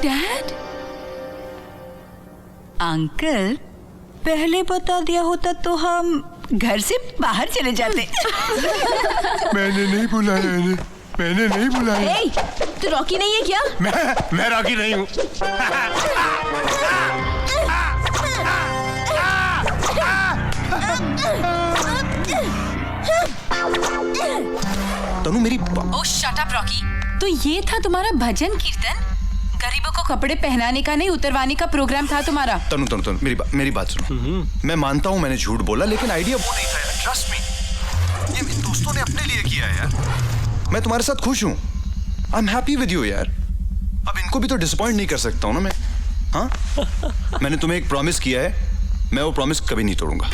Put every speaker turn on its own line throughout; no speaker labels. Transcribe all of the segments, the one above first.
Dad, uncle पहले बता दिया होता तो हम घर से बाहर चले जाते।
मैंने नहीं बुलाया इन्हें, मैंने नहीं बुलाया।
ए, तू रॉकी नहीं है क्या?
मैं रॉकी नहीं हूँ।
तनु मेरी
ओह शट अप रॉकी। तो ये था तुम्हारा भजन कीर्तन? गरीबों को कपड़े पहनाने का नहीं उतरवाने का प्रोग्राम था तुम्हारा?
तनु मेरी बात सुनो। मैं मानता हूँ मैंने झूठ बोला, लेकिन आइडिया वो नहीं था यार, ट्रस्ट मी। ये मेरे दोस्तों ने अपने लिए किया है यार। मैं तुम्हारे साथ खुश हूँ, I am happy with you यार। अब इनको भी तो डिसअपॉइंट नहीं कर सकता हूँ ना मैं। हाँ, मैंने तुम्हें एक प्रॉमिस किया है, मैं वो प्रॉमिस कभी नहीं तोड़ूंगा।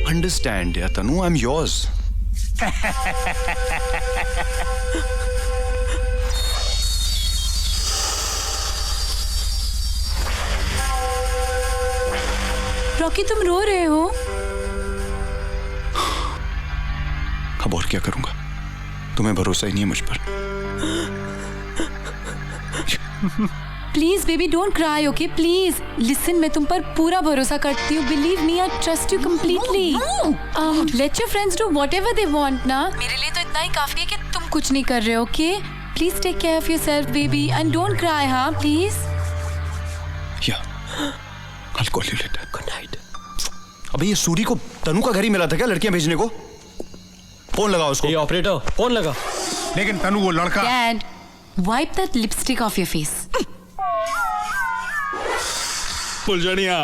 अंडरस्टैंड यार तनु, आई एम योर्स।
रॉकी तुम रो रहे हो?
अब और क्या करूंगा, तुम्हें भरोसा ही नहीं है मुझ पर।
Please baby don't cry, okay please listen, मैं तुम पर पूरा भरोसा करती हूँ। Believe me, I trust you completely. Let your friends do whatever they want ना। मेरे लिए तो इतना ही काफी है कि तुम कुछ नहीं कर रहे हो, okay? Please take care of yourself baby and don't cry, हाँ प्लीज।
या I'll call you later. Good night. अबे ये सूरी को तनु का घर ही मिला था क्या लड़कियां भेजने को? फोन लगाओ उसको।
ये ऑपरेटर फोन लगा।
लेकिन तनु वो लड़का।
Dad, wipe that lipstick off your face.
फुलझड़िया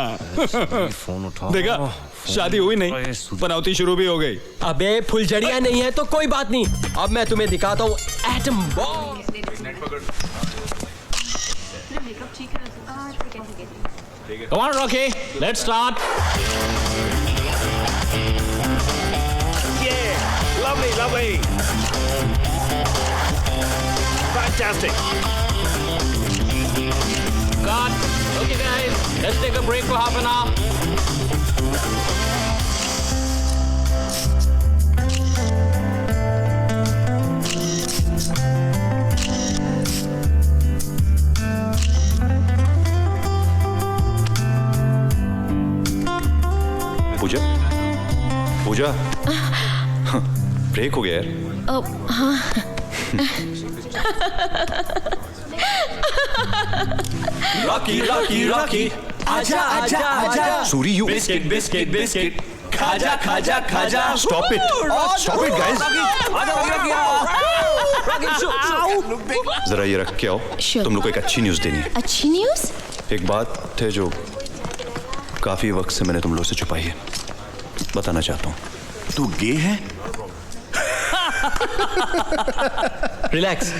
फोन उठाओ।
देखा, शादी हुई नहीं, पनौती शुरू भी हो गई।
अबे फुलझड़िया नहीं है तो कोई बात नहीं, अब मैं तुम्हें दिखाता हूँ atom bomb.
Come on, Rocky, let's start.
Yeah, lovely. Fantastic.
Cut. Okay, guys, let's take a break for half an hour.
Puja break हो गया यार।
हाँ।
रॉकी आजा।
सूरी यू
बिस्किट खाजा।
Stop it guys. जरा ये रख के आओ।
Sure.
तुम लोग को एक अच्छी न्यूज देनी है।
अच्छी न्यूज?
एक बात है जो काफी वक्त से मैंने तुम लोग से छुपाई है, बताना चाहता हूँ।
तू गे है?
रिलैक्स,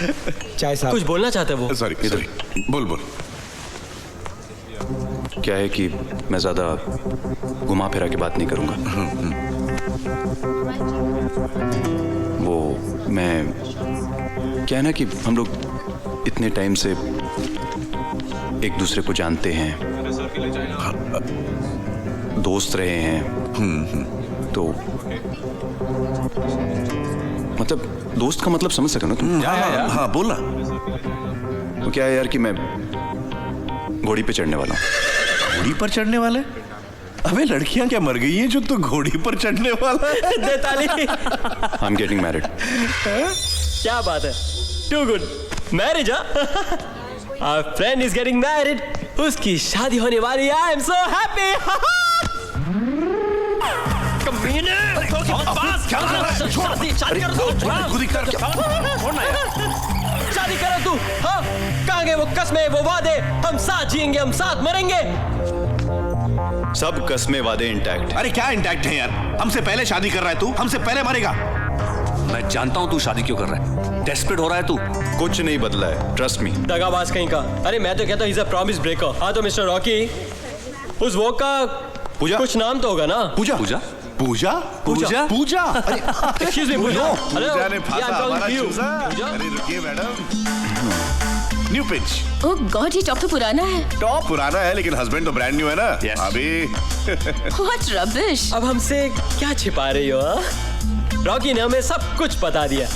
चाय साहब
कुछ बोलना चाहते वो।
सॉरी,
इधर
बोल।
क्या है कि मैं ज्यादा घुमा फिरा के बात नहीं करूंगा। वो मैं क्या है ना कि हम लोग इतने टाइम से एक दूसरे को जानते हैं, दोस्त रहे हैं, तो मतलब दोस्त का मतलब समझ सके ना तुम?
हाँ बोला।
तो क्या है यार कि मैं घोड़ी पे चढ़ने वाला हूँ।
घोड़ी पर चढ़ने वाले? अबे लड़कियां क्या मर गई हैं जो तू घोड़ी पर चढ़ने वाला है?
दे ताली।
I am getting married.
क्या बात है, too good. Marriage? Our friend is getting married, उसकी शादी होने वाली है। I am so happy. कमीने, शादी करो तू। हाँ, कहाँ गए वो कस्में, वो वादे? हम साथ जिएंगे, हम साथ मरेंगे।
सब कस्में वादे इंटैक्ट।
अरे क्या इंटैक्ट है यार? हमसे पहले शादी कर रहा है तू, हमसे पहले मरेगा।
मैं जानता हूँ तू शादी क्यों कर रहा है, डेस्परेट हो रहा है तू।
कुछ नहीं बदला है, ट्रस्ट मी।
दगाबाज कहीं का। अरे मैं तो कहता हूँ, he's a promise breaker। हाँ तो मिस्टर रॉकी, उस वो का
पूजा
कुछ नाम तो होगा ना?
पूजा।
Excuse me, पूजा।
पूजा ने फांसा हमारा
पूजा।
चूजा। अरे रुकिए madam. New pitch.
Oh god, ये टॉप तो पुराना है।
टॉप पुराना है लेकिन हस्बैंड तो ब्रांड न्यू है ना।
Yes.
अभी
व्हाट रबिश।
अब हमसे क्या छिपा रही हो? रॉकी ने हमें सब कुछ बता दिया।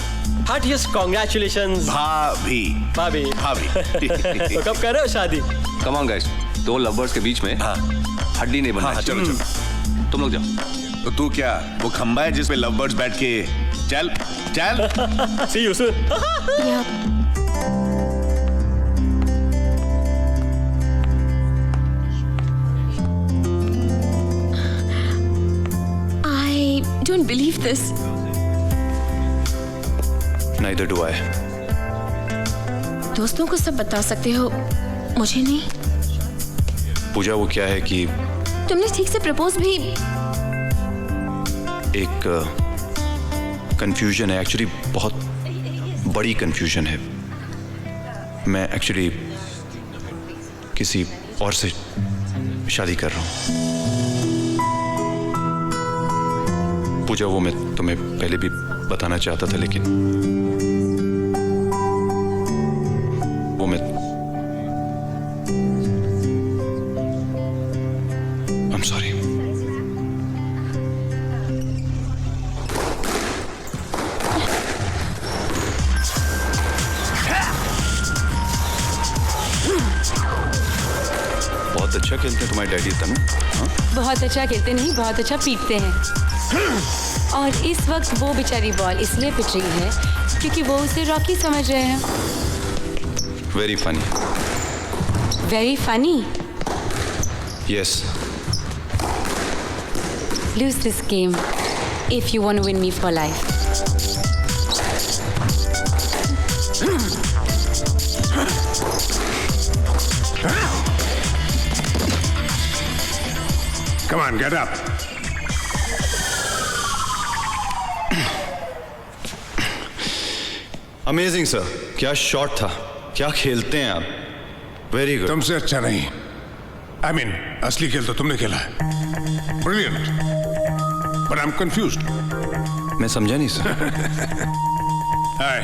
हार्टिएस्ट कॉन्ग्रेचुलेशंस
भाभी।
भाभी।
भाभी।
तो कब कर रहे हो शादी?
कम ऑन गाइस, दो लवर्स के बीच में हड्डी नहीं बनना
हाँ, चलो
चाहिए।
चलो।
तुम लोग जाओ।
तो तू क्या वो खंबा है जिसपे लव बर्ड्स बैठ के चल चल।
See you soon.
I don't believe this.
Neither do I.
दोस्तों को सब बता सकते हो, मुझे नहीं।
पूजा वो क्या है कि
तुमने ठीक से प्रपोज भी।
एक कंफ्यूजन है, एक्चुअली बहुत बड़ी कंफ्यूजन है। मैं एक्चुअली किसी और से शादी कर रहा हूँ। पूजा वो मैं तुम्हें पहले भी बताना चाहता था लेकिन वो मैं I'm sorry. बहुत अच्छा खेलते हैं तुम्हारे डैडी तनु। हाँ?
बहुत अच्छा खेलते नहीं, बहुत अच्छा पीटते हैं। और इस वक्त वो बेचारी बॉल इसलिए पिट रही है क्योंकि वो उसे रॉकी समझ रहे हैं।
Very funny.
Very funny.
Yes.
Lose this game if you want to win me for life.
Come on, get up.
Amazing sir, क्या शॉट था, क्या खेलते हैं आप। Very good.
तुमसे अच्छा नहीं। I mean, असली खेल तो तुमने खेला है। Brilliant. But I'm confused.
मैं समझा नहीं सर।
Hi.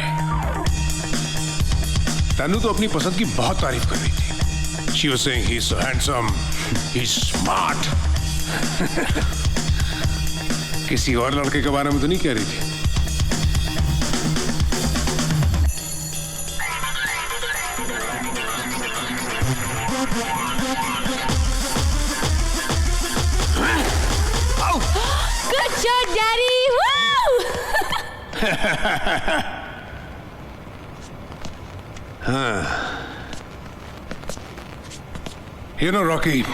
तनु तो अपनी पसंद की बहुत तारीफ कर रही थी। She was saying he's so handsome, he's smart. किसी और लड़के के बारे में तो नहीं कह रही थी।
Good shot, Daddy! Woo!
You know, Rocky,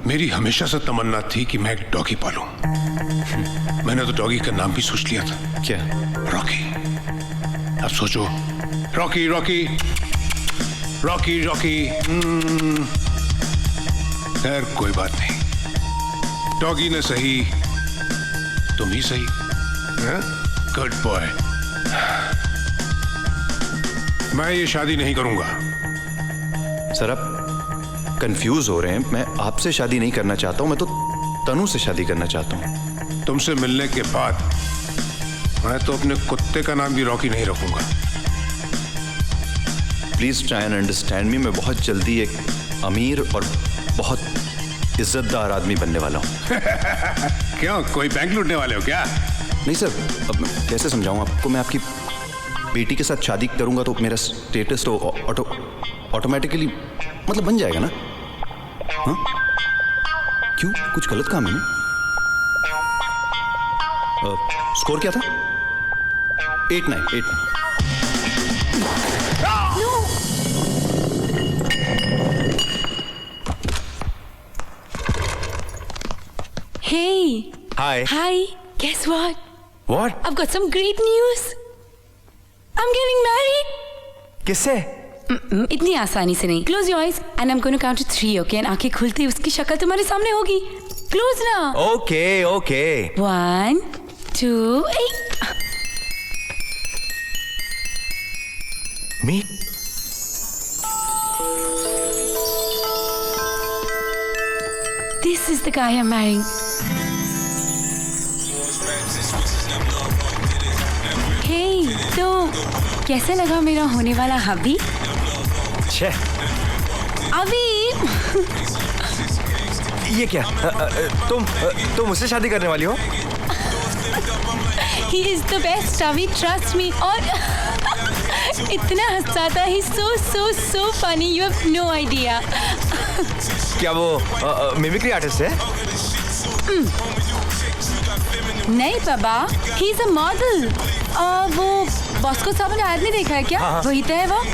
मेरी हमेशा से तमन्ना थी कि मैं एक डॉगी पालूं। मैंने तो डॉगी का नाम भी सोच लिया था।
क्या?
रॉकी। अब सोचो, रॉकी रॉकी रॉकी रॉकी। खैर कोई बात नहीं, डॉगी ने सही, तुम ही सही। Good boy. मैं ये शादी नहीं करूंगा।
सर आप कंफ्यूज हो रहे हैं। मैं आपसे शादी नहीं करना चाहता हूं, मैं तो तनु से शादी करना चाहता हूं।
तुमसे मिलने के बाद मैं तो अपने कुत्ते का नाम भी रॉकी नहीं रखूंगा।
Please try and understand me. मैं बहुत जल्दी एक अमीर और बहुत इज्जतदार आदमी बनने वाला हूँ।
क्यों, कोई बैंक लूटने वाले हो क्या?
नहीं सर, अब मैं कैसे समझाऊं आपको। मैं आपकी बेटी के साथ शादी करूंगा तो मेरा स्टेटस तो ऑटोमेटिकली मतलब बन जाएगा ना। हाँ? क्यों, कुछ गलत काम है ना? स्कोर क्या था? 8-9।
Hey!
Hi.
Hi! Guess what?
What?
I've got some great news. I'm getting married.
किससे?
इतनी आसानी से नहीं। Close your eyes and I'm going to count to 3, okay? And आंखें खुलते ही उसकी शक्ल तुम्हारे सामने होगी। Close ना।
Okay.
1, 2, 8.
Me?
This is the guy I'm marrying. Hey, तो कैसा लगा मेरा होने वाला हबी?
छे
अभी
ये क्या तुम मुझसे शादी करने वाली हो?
he is the best अभी trust me और इतना हंसा था he so funny you have no idea
क्या वो मिमिक्री आर्टिस्ट है?
नहीं बाबा he is a model वो बॉस्को साबुन ऐड नहीं देखा है क्या?
हाँ।
वही तो है वो।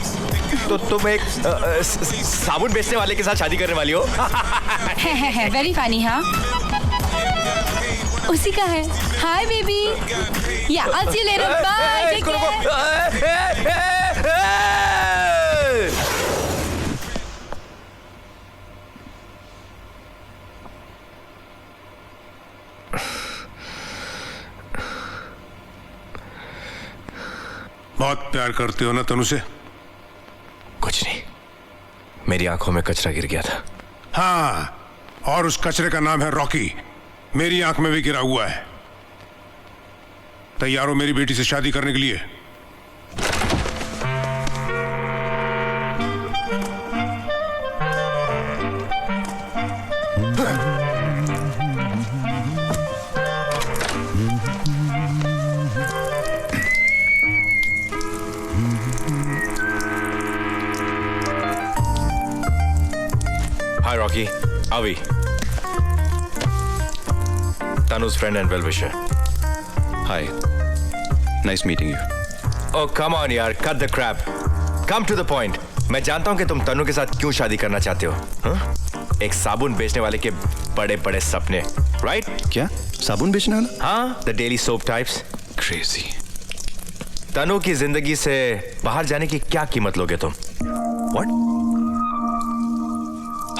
तो तुम एक साबुन बेचने वाले के साथ शादी करने वाली हो?
है वेरी फनी हाँ उसी का है। हाय बेबी या आज ये ले रहा बाय टेक केयर।
बहुत प्यार करते हो ना तनु से?
कुछ नहीं, मेरी आंखों में कचरा गिर गया था।
हाँ, और उस कचरे का नाम है रॉकी। मेरी आंख में भी गिरा हुआ है। तैयार हो मेरी बेटी से शादी करने के लिए?
Hi Rocky, Avi. Tanu's friend and well-wisher.
Hi. Nice meeting you.
Oh come on यार, cut the crap. Come to the point. मैं जानता हूँ कि तुम तनु के साथ क्यों शादी करना चाहते हो। हाँ? एक साबुन बेचने वाले के बड़े-बड़े सपने, right?
क्या? साबुन बेचने वाला?
हाँ, the daily soap types.
Crazy.
तनु की जिंदगी से बाहर जाने की क्या कीमत लोगे तुम? What?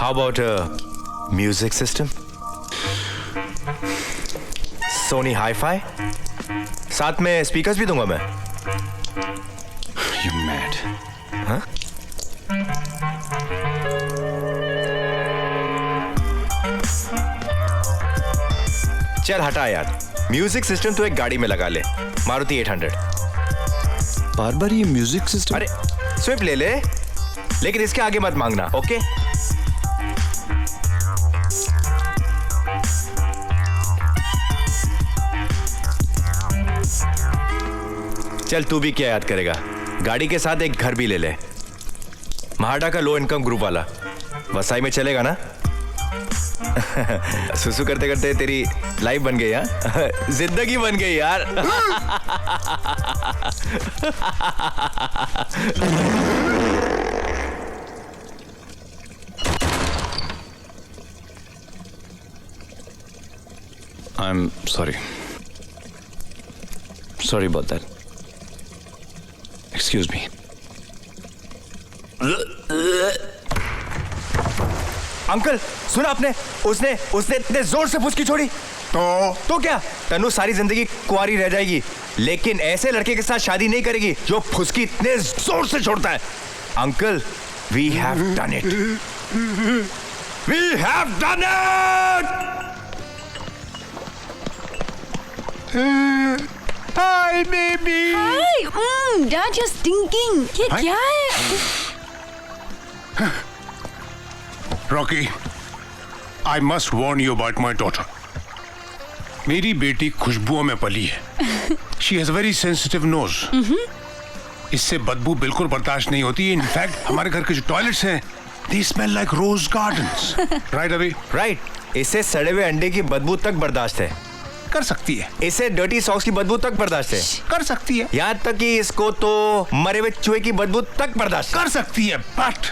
How about a music system? Sony Hi-Fi? साथ में स्पीकर्स भी दूंगा मैं।
You mad?
हाँ? चल हटा यार, म्यूजिक सिस्टम तो एक गाड़ी में लगा ले, मारुति 800।
बार बार ये म्यूजिक सिस्टम?
अरे स्विफ्ट ले ले, लेकिन इसके आगे मत मांगना, ओके? चल तू भी क्या याद करेगा, गाड़ी के साथ एक घर भी ले ले, महाडा का लो इनकम ग्रुप वाला। वसाई में चलेगा ना? सुसु करते करते तेरी लाइफ बन गई यार, जिंदगी बन गई यार।
I'm sorry. Sorry about that. Excuse me.
Uncle सुना आपने, उसने इतने जोर से फुसकी छोड़ी तो क्या तनु सारी जिंदगी कुंवारी रह जाएगी, लेकिन ऐसे लड़के के साथ शादी नहीं करेगी जो फुसकी इतने जोर से छोड़ता है। Uncle we have done it, we have done it. Hi baby.
Hi dad you stinking. ये क्या है?
Rocky, I must warn you about my daughter. मेरी बेटी खुशबुओं में पली है। She has very sensitive nose. इससे बदबू बिल्कुल बर्दाश्त नहीं होती। इनफैक्ट हमारे घर के जो टॉयलेट्स हैं they smell like rose gardens. Right अभी?
राइट। इसे सड़े हुए अंडे की बदबू तक बर्दाश्त है।
कर सकती है।
इसे डर्टी सॉक्स की बदबू तक बर्दाश्त है।
कर सकती है।
यहाँ तक कि इसको तो मरे हुए चूहे की बदबू तक बर्दाश्त
कर सकती है, but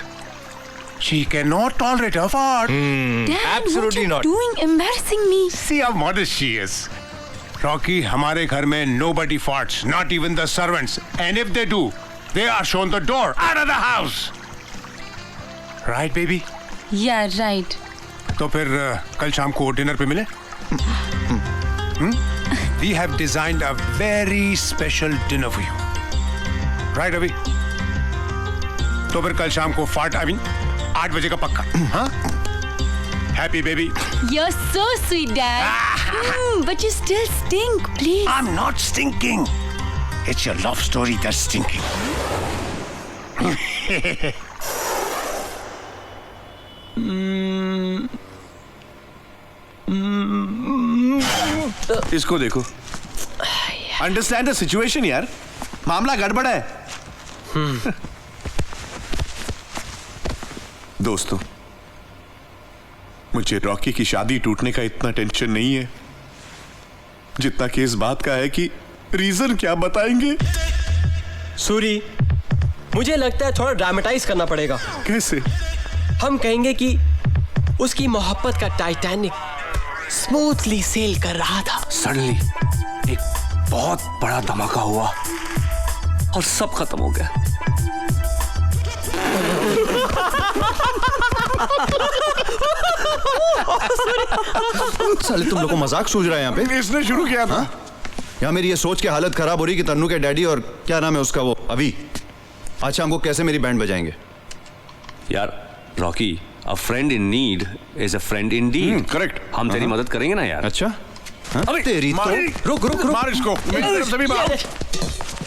she cannot tolerate her fart.
Dad,
Absolutely
what
not.
you doing? Embarrassing me.
See how modest she is. Rocky, हमारे घर में nobody farts, not even the servants. And if they do, they are shown the door, out of the house. Right, baby?
Yeah, right.
तो फिर कल शाम को dinner पे मिले? We have designed a very special dinner for you. Right, अभी? तो फिर कल शाम को फार्ट 8 बजे का पक्का। हाँ? Happy baby.
You're so sweet, Dad. But you still stink, please.
I'm not stinking. It's your love story that's stinking.
इसको देखो, अंडरस्टैंड द सिचुएशन यार, मामला गड़बड़ है। दोस्तों, मुझे रॉकी की शादी टूटने का इतना टेंशन नहीं है जितना कि इस बात का है कि रीजन क्या बताएंगे।
सूरी, मुझे लगता है थोड़ा ड्रामेटाइज करना पड़ेगा।
कैसे?
हम कहेंगे कि उसकी मोहब्बत का टाइटैनिक स्मूथली सेल कर रहा था।
सडनली एक बहुत बड़ा धमाका हुआ और सब खत्म हो गया।
साले तुम लोग को मजाक सूझ रहा है यहाँ पे?
इसने शुरू किया था।
यहाँ मेरी ये सोच के हालत खराब हो रही कि तन्नू के डैडी और क्या नाम है उसका, वो अभी आज शाम को कैसे मेरी बैंड बजाएंगे?
यार Rocky, a friend in need is a friend in deed.
Correct.
हम तेरी मदद करेंगे ना यार।
अच्छा हाँ?
अबे,
तेरी तो
रुक रुक मार इसको, मेरी तरफ से भी मार।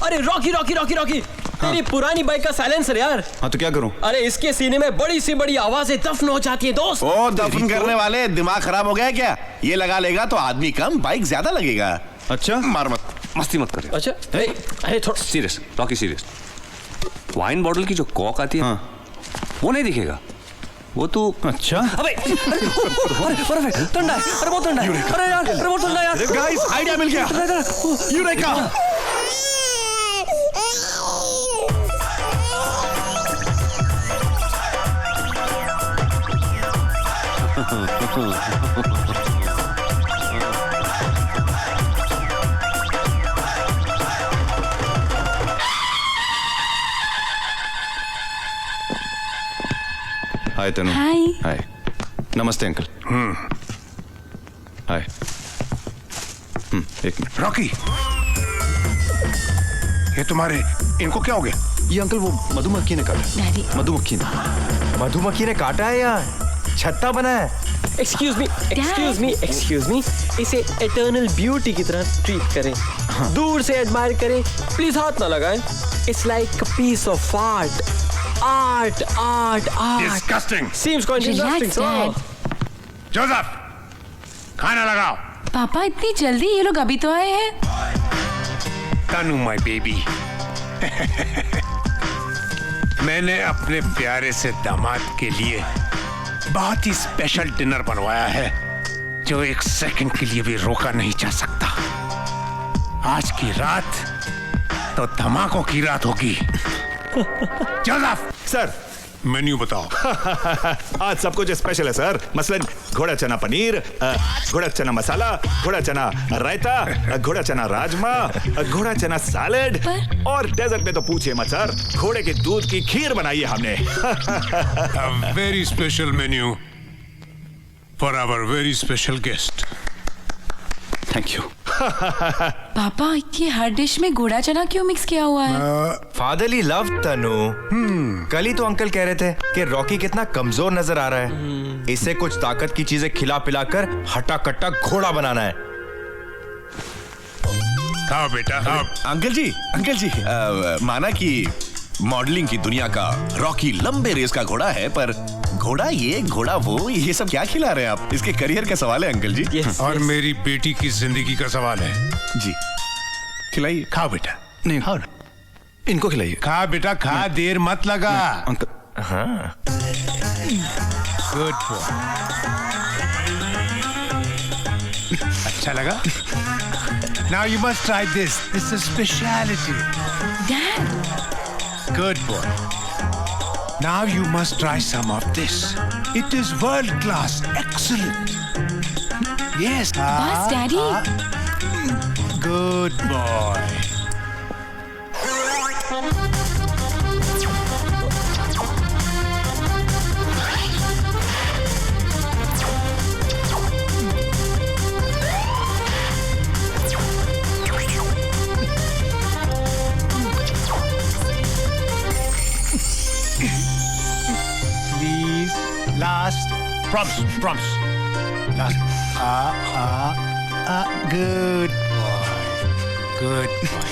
अरे रॉकी रॉकी रॉकी रॉकी, तेरी पुरानी बाइक का साइलेंसर यार।
हाँ तो क्या करूं?
अरे इसके सीने में बड़ी सी बड़ी आवाजें दफन हो जाती है दोस्त।
ओ दफन करने वाले, दिमाग खराब हो गया क्या? ये लगा लेगा तो आदमी कम, बाइक ज्यादा लगेगा।
अच्छा
मार मत,
मस्ती मत कर।
अच्छा अरे थोड़ा
serious Rocky, serious. Wine bottle की जो कॉक आती है वो नहीं दिखेगा, वो तो
अच्छा।
अबे अरे ठंडा है, अरे बहुत ठंडा है, अरे यार, अरे बहुत ठंडा है यार।
गाइस आइडिया मिल गया। यूरेका।
हाय तनु।
हाय।
हाय। नमस्ते अंकल। हाय। एक मिनट।
रॉकी, ये तुम्हारे, इनको क्या हो गया?
ये अंकल वो मधुमक्खी ने काटा।
डैडी।
मधुमक्खी ने।
मधुमक्खी ने काटा है या छत्ता बना है?
एक्सक्यूज मी, इसे एटर्नल ब्यूटी की तरह ट्रीट करें। दूर से एडमायर करें, प्लीज हाथ ना लगाएं। It's like a piece of art.
Disgusting.
Seems quite
Relax,
interesting.
Dad.
Joseph, खाना लगाओ।
पापा इतनी जल्दी? ये लोग अभी तो आए हैं।
तनु माय बेबी, मैंने अपने प्यारे से दामाद के लिए बहुत ही स्पेशल डिनर बनवाया है जो एक सेकंड के लिए भी रोका नहीं जा सकता। आज की रात तो धमाकों की रात होगी। जोसेफ,
सर
मेन्यू बताओ।
आज सब कुछ स्पेशल है सर। मसलन घोड़ा चना पनीर, घोड़ा चना मसाला, घोड़ा चना रायता, घोड़ा चना राजमा, घोड़ा चना सैलेड और डेजर्ट में तो पूछिए मत सर, घोड़े के दूध की खीर बनाई है हमने।
Very special menu for our very special guest.
Thank you.
पापा, ये हर डिश में घोड़ा चना क्यों मिक्स किया हुआ है?
फादरली लव तनु। कल ही तो अंकल कह रहे थे कि रॉकी कितना कमजोर नजर आ रहा है, इसे कुछ ताकत की चीजें खिला पिलाकर हटा कट्टा घोड़ा बनाना है।
खाओ बेटा, खाओ।
अंकल जी, माना कि मॉडलिंग की दुनिया का रॉकी लंबे रेस का घोड़ा है, पर घोड़ा ये घोड़ा वो, ये सब क्या खिला रहे हैं आप? इसके करियर का सवाल है अंकल जी।
और मेरी बेटी की जिंदगी का सवाल है।
जी खिलाइए।
खाओ बेटा,
नहीं
खाओ ना।
इनको खिलाइए।
खा बेटा खा, देर मत लगा।
अंकल।
हाँ
गुड बॉय। अच्छा लगा? Now you must try this. This is speciality.
Dad.
Good boy. Now you must try some of this. It is world class. Excellent. Yes.
बस daddy.
Good boy. Please, last. Promise. Last. Good boy. Good boy.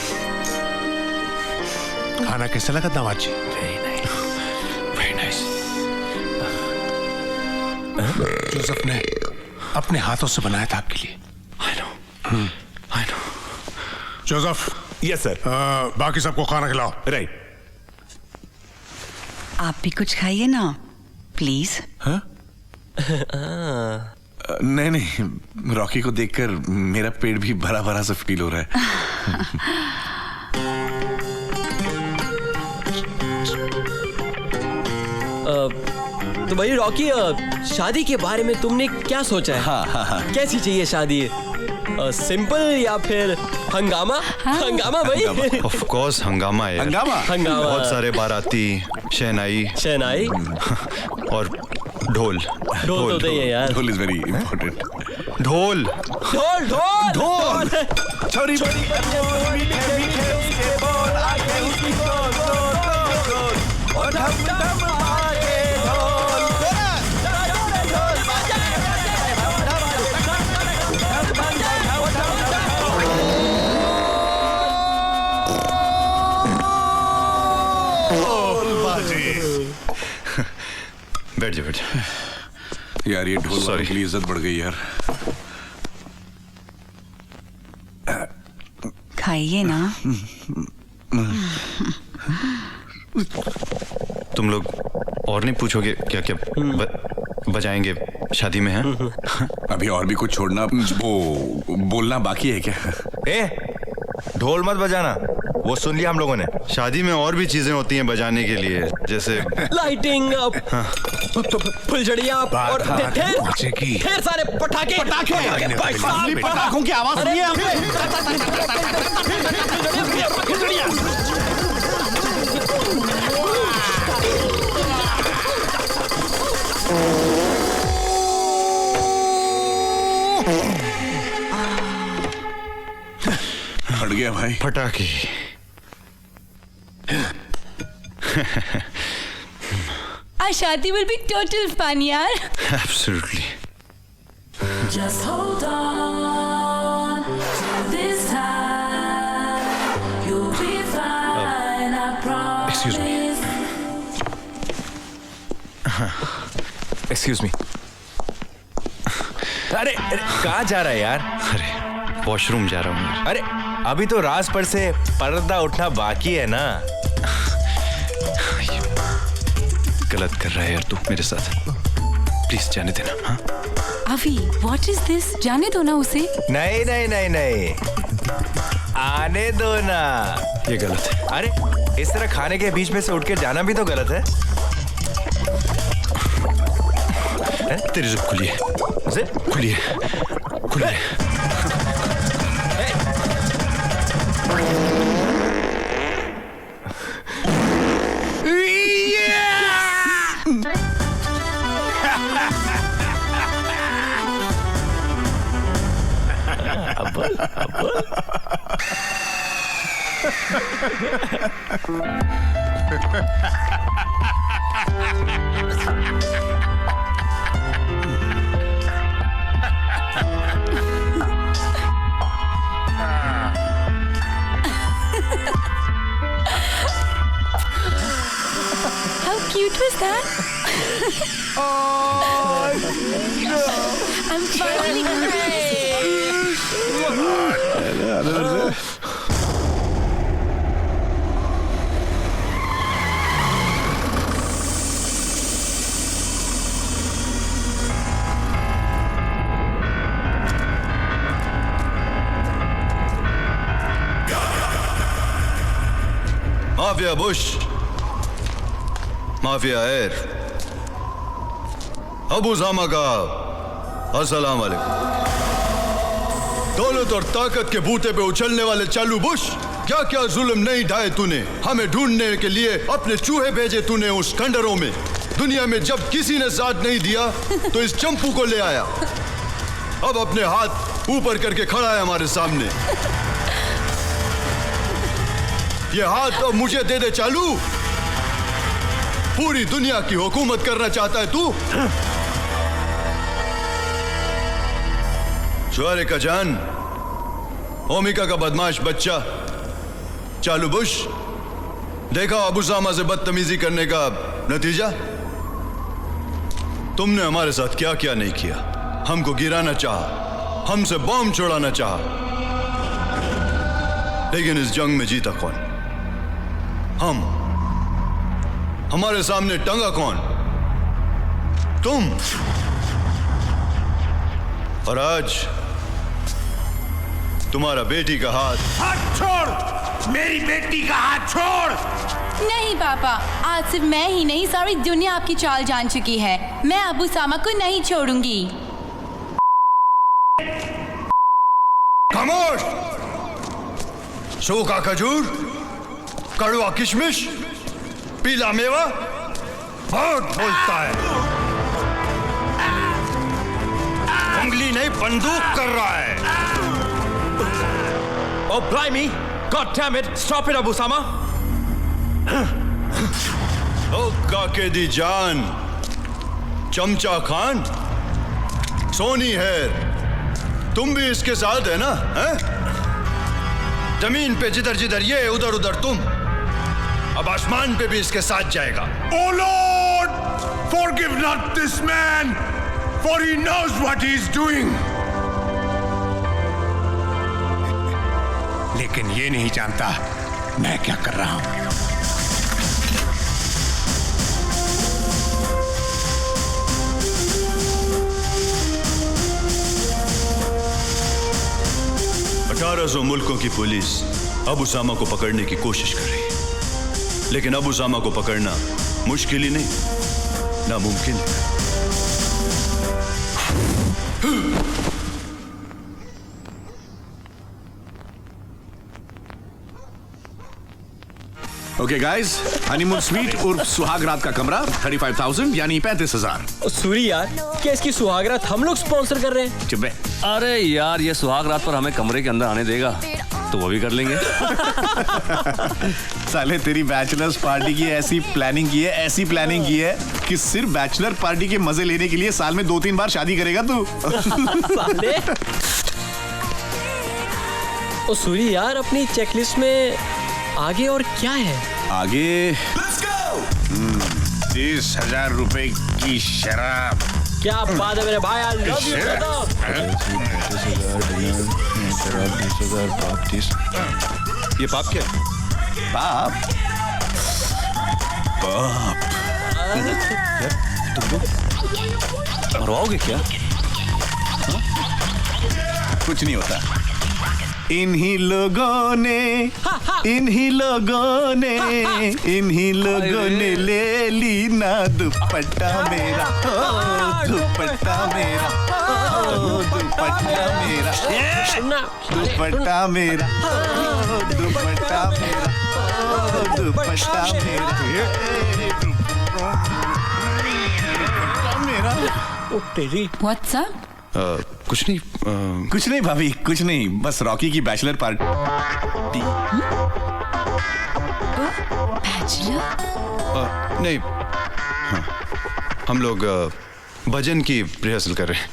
खाना कैसा लगा दामाद जी? Very nice. Joseph ने अपने हाथों से बनाया था आपके लिए।
I know
Joseph,
yes sir.
बाकी सबको खाना खिलाओ।
राइट।
आप भी कुछ खाइए ना प्लीज।
नहीं नहीं, रॉकी को देखकर मेरा पेट भी भरा भरा सा फील हो रहा है।
तो भाई रॉकी, शादी के बारे में तुमने क्या सोचा है?
हाँ।
कैसी चाहिए शादी? सिंपल या फिर हंगामा? हंगामा भाई।
ऑफ कोर्स हंगामा है।
हंगामा।
बहुत सारे बाराती, शहनाई और ढोल।
ढोल तो है यार।
ढोल इज वेरी इंपॉर्टेंट।
ढोल
ढोल ढोल ढोल।
छोरी
बैठ जा।
यार, ये ढोल वाले के लिए इज्जत बढ़ गई यार।
खाइए ना।
तुम लोग और नहीं पूछोगे क्या क्या बजाएंगे शादी में? है
अभी और भी कुछ छोड़ना, वो बोलना बाकी है क्या?
ढोल मत बजाना, वो सुन लिया हम लोगों ने।
शादी में और भी चीजें होती हैं बजाने के लिए, जैसे
लाइटिंग, फुलझड़ियाँ और ढेर सारे पटाखे।
पटाखों की आवाज सुनिए हट गया भाई
पटाखे।
Our शादी will be total fun यार।
Absolutely.
Just hold on to this time. You'll be fine, I promise.
Excuse me. Excuse me. अरे कहाँ जा रहा है यार?
अरे वॉशरूम जा रहा हूँ।
अरे अभी तो राज पर से पर्दा उठना बाकी है ना।
गलत कर रहा है यार तू मेरे साथ, प्लीज जाने देना। हाँ
अभी व्हाट इज दिस? जाने दो ना उसे।
नहीं नहीं नहीं नहीं, आने दो ना।
ये गलत है।
अरे इस तरह खाने के बीच में से उठ के जाना भी तो गलत है।
तेरी जुबान खुली है, खुली है।
How cute was that?
Oh, no.
I'm finally
mafia Bush, mafia air, Abu Jama का अस्सलाम वालेकुम। दौलत और ताकत के बूते पे उछलने वाले चालू बुश, क्या क्या जुल्म नहीं ढाए तूने। हमें ढूंढने के लिए अपने चूहे भेजे तूने उस खंडरों में। दुनिया में जब किसी ने साथ नहीं दिया तो इस चंपू को ले आया। अब अपने हाथ ऊपर करके खड़ा है हमारे सामने। ये हाथ तो मुझे दे दे चालू। पूरी दुनिया की हुकूमत करना चाहता है तू? शुआरे का जान, ओमिका का बदमाश बच्चा चालू बुश, देखा अबू सामा से बदतमीजी करने का नतीजा। तुमने हमारे साथ क्या क्या नहीं किया। हमको गिराना चाहा, हमसे बॉम्ब छोड़ाना चाहा, लेकिन इस जंग में जीता कौन? हम। हमारे सामने टंगा कौन? तुम। और आज तुम्हारा बेटी का हाथ
छोड़, मेरी बेटी का हाथ छोड़।
नहीं पापा, आज सिर्फ मैं ही नहीं सारी दुनिया आपकी चाल जान चुकी है। मैं अबू सामा को नहीं छोड़ूंगी।
खामोश। सूखा खजूर, कड़वा किशमिश, पीला मेवा बहुत बोलता है। उंगली नहीं बंदूक कर रहा है।
Oh, blimey! God damn it! Stop it, Abu Sama!
ओ काके दी जान, चमचा खान, सोनी है, तुम भी इसके साथ है ना? हैं? जमीन पे जिधर जिधर ये, उधर उधर तुम। अब आसमान पे भी इसके साथ जाएगा।
Oh Lord, forgive not this man, for he knows what he is doing. लेकिन ये नहीं जानता मैं क्या कर रहा हूं।
1800 मुल्कों की पुलिस अबू सामा को पकड़ने की कोशिश कर रही है, लेकिन अबू सामा को पकड़ना मुश्किल ही नहीं, नामुमकिन है।
ओके गाइस, हनीमून स्वीट उर्फ सुहाग रात का कमरा 35,000 यानी 35,000।
सूरी यार, क्या इसकी सुहाग रात हम लोग स्पॉन्सर कर रहे हैं?
चुप बे।
अरे यार, ये सुहाग रात पर हमें कमरे के अंदर आने देगा तो वो भी कर लेंगे।
साले तेरी बैचलर्स पार्टी की ऐसी प्लानिंग की है कि सिर्फ बैचलर पार्टी के मजे लेने के लिए साल में 2-3 बार शादी करेगा तू।
साले। ओ सूरी यार, अपनी चेकलिस्ट में आगे और क्या है?
आगे 30,000 रुपए की शराब।
क्या बात है मेरे भाई, I love you,
ये पाप क्या है?
बाप
मरवाओगे क्या?
कुछ नहीं होता। इन्हीं लोगों ने ले ली ना दुपट्टा मेरा, दुपट्टा मेरा, दुपट्टा मेरा, दुपट्टा मेरा, दुपट्टा मेरा, दुपट्टा मेरा।
What's up?
कुछ नहीं,
कुछ नहीं भाभी, कुछ नहीं, बस रॉकी की बैचलर पार्टी।
बैचलर?
नहीं, हाँ, हम लोग भजन की रिहर्सल कर रहे हैं।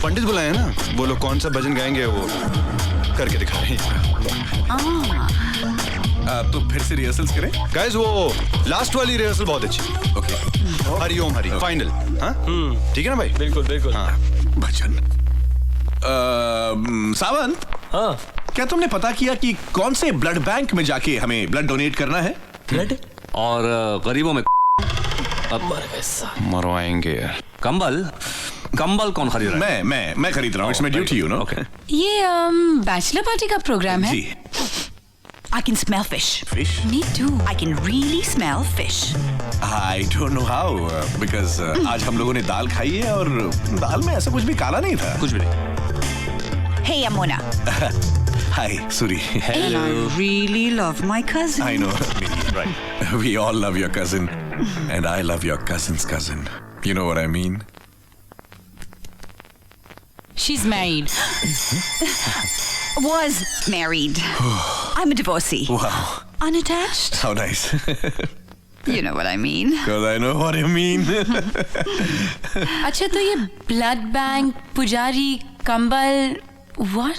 पंडित बुलाए हैं ना, वो लोग कौन सा भजन गाएंगे वो करके दिखा रहे हैं।
तो फिर से रिहर्सल्स करें
गाइस, वो लास्ट वाली रिहर्सल बहुत अच्छी।
Okay,
Hari Om Hari final. हाँ ठीक है ना भाई?
बिल्कुल बिल्कुल।
हाँ
भजन। सावंत,
हाँ
क्या तुमने पता किया कि कौन से ब्लड बैंक में जाके हमें ब्लड डोनेट करना है?
ब्लड
और गरीबों में
मरवाएंगे।
कंबल कौन खरीद रहा है?
मैं खरीद रहा हूँ। It's my duty, you know.
ये बैचलर पार्टी का प्रोग्राम है?
जी।
I can smell fish.
Fish?
Me too.
I can really smell fish.
I don't know how, because आज हम लोगों ने दाल खाई है और दाल में ऐसा कुछ भी काला नहीं था।
कुछ भी नहीं।
Hey, Amona.
Hi, Suri.
And I really love my cousin.
I know. Right. We all love your cousin, and I love your cousin's cousin. You know what I mean?
She's married.
Was married. I'm a divorcee.
Wow.
Unattached.
How nice.
You know what I mean.
Because I know what you mean.
अच्छा, तो ये blood bank, पुजारी, कंबल, what?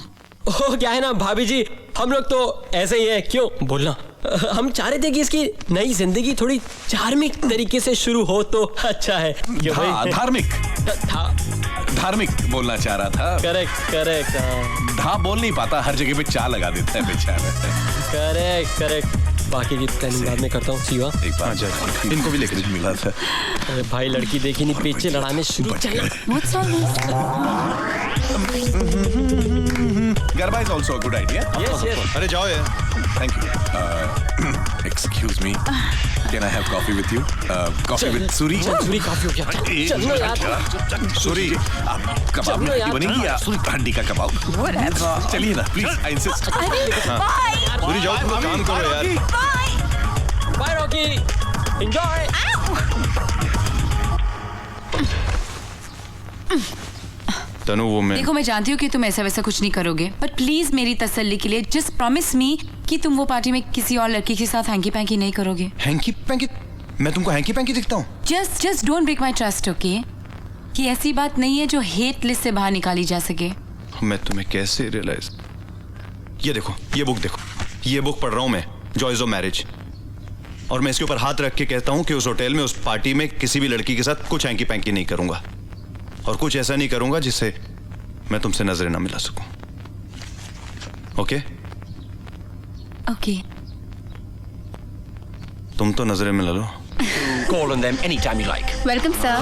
ओ क्या है ना भाभी जी, हम लोग तो ऐसे ही है, क्यों बोलना? हम चाह रहे थे कि इसकी नई जिंदगी थोड़ी धार्मिक तरीके से शुरू हो तो अच्छा है।
धार्मिक बोलना चाह रहा था।
करेक्ट।
धा बोल नहीं पाता, हर जगह पे चा लगा देता है बेचारा।
करेक्ट। बाकी की प्लानिंग बाद में करता हूँ। शिवा
एक बार इनको भी लेकर मिला था।
अरे भाई लड़की देखी नहीं, पेचे लड़ाने शुरू।
Garba is also a good idea.
Yes.
अरे जाओ यार।
Thank you. Excuse me. Can I have coffee with you? Coffee with Suri.
Suri काफी हो गया। चल लो यार।
Suri, आप कबाब में हड्डी बनेगी या हड्डी का कबाब?
Whatever.
चलिए ना, please. I insist.
Bye.
Suri जाओ, तुम लोग काम करो यार।
Bye.
Bye Rocky. Enjoy.
तनु वो मैं
देखो मैं जानती हूँ कि तुम ऐसा वैसा कुछ नहीं करोगे, बट प्लीज मेरी तसल्ली के लिए जस्ट प्रॉमिस मी कि तुम वो पार्टी में किसी और लड़की के साथ हैंकी पैंकी नहीं करोगे।
Hanky panky? मैं तुमको हैंकी पैंकी दिखता हूँ?
Just don't break my trust, okay? कि ऐसी बात नहीं है जो हेट लिस्ट से बाहर निकाली जा सके।
मैं तुम्हें कैसे रियलाइज? ये देखो, ये बुक देखो, ये बुक पढ़ रहा हूँ मैं, जॉयज ऑफ मैरिज, और मैं इसके ऊपर हाथ रख के कहता हूँ कि उस होटल में, उस पार्टी में किसी भी लड़की के साथ कुछ हैंकी पैंकी नहीं करूंगा, और कुछ ऐसा नहीं करूंगा जिससे मैं तुमसे नजरें ना मिला सकूं। ओके?
ओके।
तुम तो नजरें मिला लो।
Call on them anytime you like.
Welcome sir.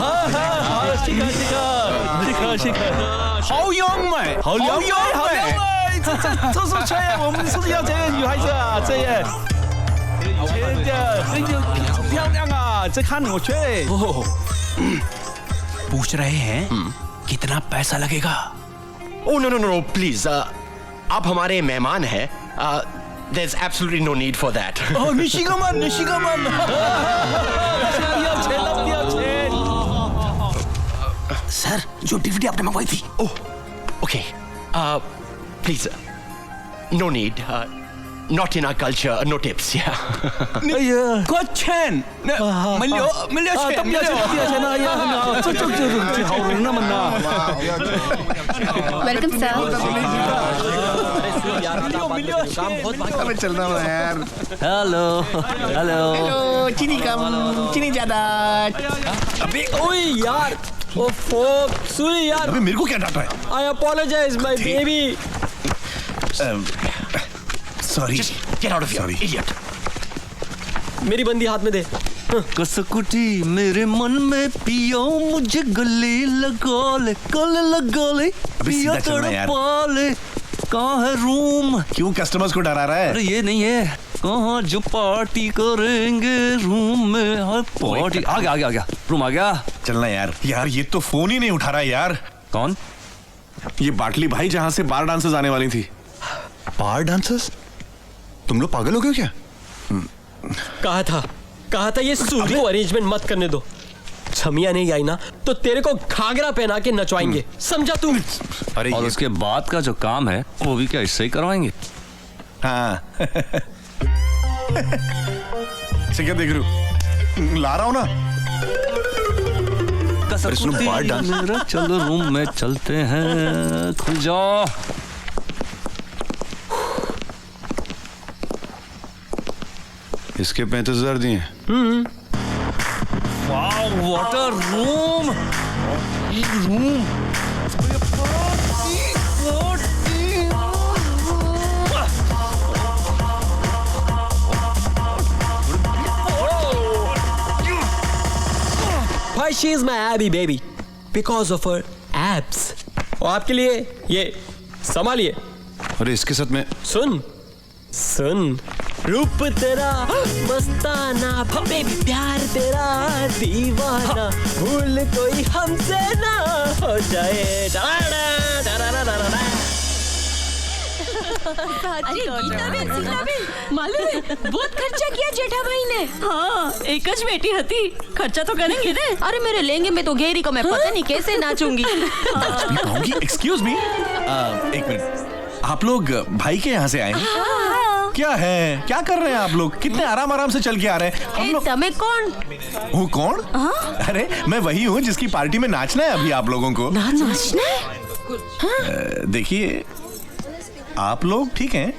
好勇美，好勇美，好勇美！这是吹，我们是要这个女孩子啊，这个，真的，这个好漂亮啊！这看我吹。
पूछ रहे हैं कितना पैसा लगेगा?
Oh no, please. आप हमारे मेहमान हैं. There's absolutely no need for that.
Oh, 你是个man，你是个man。要钱了，要钱。
सर, जो डीवीडी आपने मंगवाई थी।
Oh, okay. Please. No need. Not in our culture. No tips. Yeah.
给我钱，没留钱，没留钱啊！呀，这好人那么呢。
वेलकम सर।
हमें चलना है यार।
हेलो चीनी कम, चीनी ज्यादा।
अबे ओए यार, ओ फोक सुनी यार।
अबे मेरे को क्या डांटा है?
I apologize my baby.
Sorry.
Just get out of here, idiot.
मेरी बंदी हाथ में दे।
कसकुटी मेरे मन में पियो, मुझे गले लगा ले, गले लगा ले, पिया तड़पा ले। कहाँ है रूम?
क्यों कस्टमर्स को डरा रहा है?
अरे ये नहीं है, कहाँ जो पार्टी करेंगे रूम में? हर पार्टी आ गया रूम आ गया।
चलना यार। यार ये तो फोन ही नहीं उठा रहा है यार।
कौन?
ये बाटली भाई, जहाँ से बार डांसर्स आने वाली थी।
बार डांसर्स? तुम लोग पागल हो गए क्या?
कहा था ये सूरी को अरेंजमेंट मत करने दो। छमिया नहीं आई ना तो तेरे को घाघरा पहना के नचवाएंगे, समझा तू?
अरे
और उसके बाद का जो काम है वो भी क्या इससे ही करवाएंगे?
हाँ। से क्या देख रहे हो? ला रहा हूँ ना।
कसकुटी मेरा, चलो रूम में चलते हैं, खुल जाओ।
इसके 35,000 दिए।
Wow what a room.
Why she is my Abby baby because of her abs. और आपके लिए ये संभालिए।
अरे इसके साथ में
सुन रूप तेरा मस्ताना, बेबी प्यार तेरा दीवाना, भूल कोई हमसे ना हो जाए।
मालूम है बहुत खर्चा किया जेठा भाई ने। हाँ, एक ज बेटी हती, खर्चा तो करेंगे ने। अरे मेरे लहंगे में तो घेरी को मैं पता नहीं कैसे नाचूंगी।
एक्सक्यूज मी, एक मिनट। आप लोग भाई के यहाँ से आए हैं? क्या है, क्या कर रहे हैं आप लोग? कितने आराम से चल के आ रहे हैं हम लोग।
तमें कौन?
वो कौन? अरे मैं वही हूँ जिसकी पार्टी में नाचना है अभी आप लोगों को।
नाचना है?
देखिए आप लोग ठीक हैं,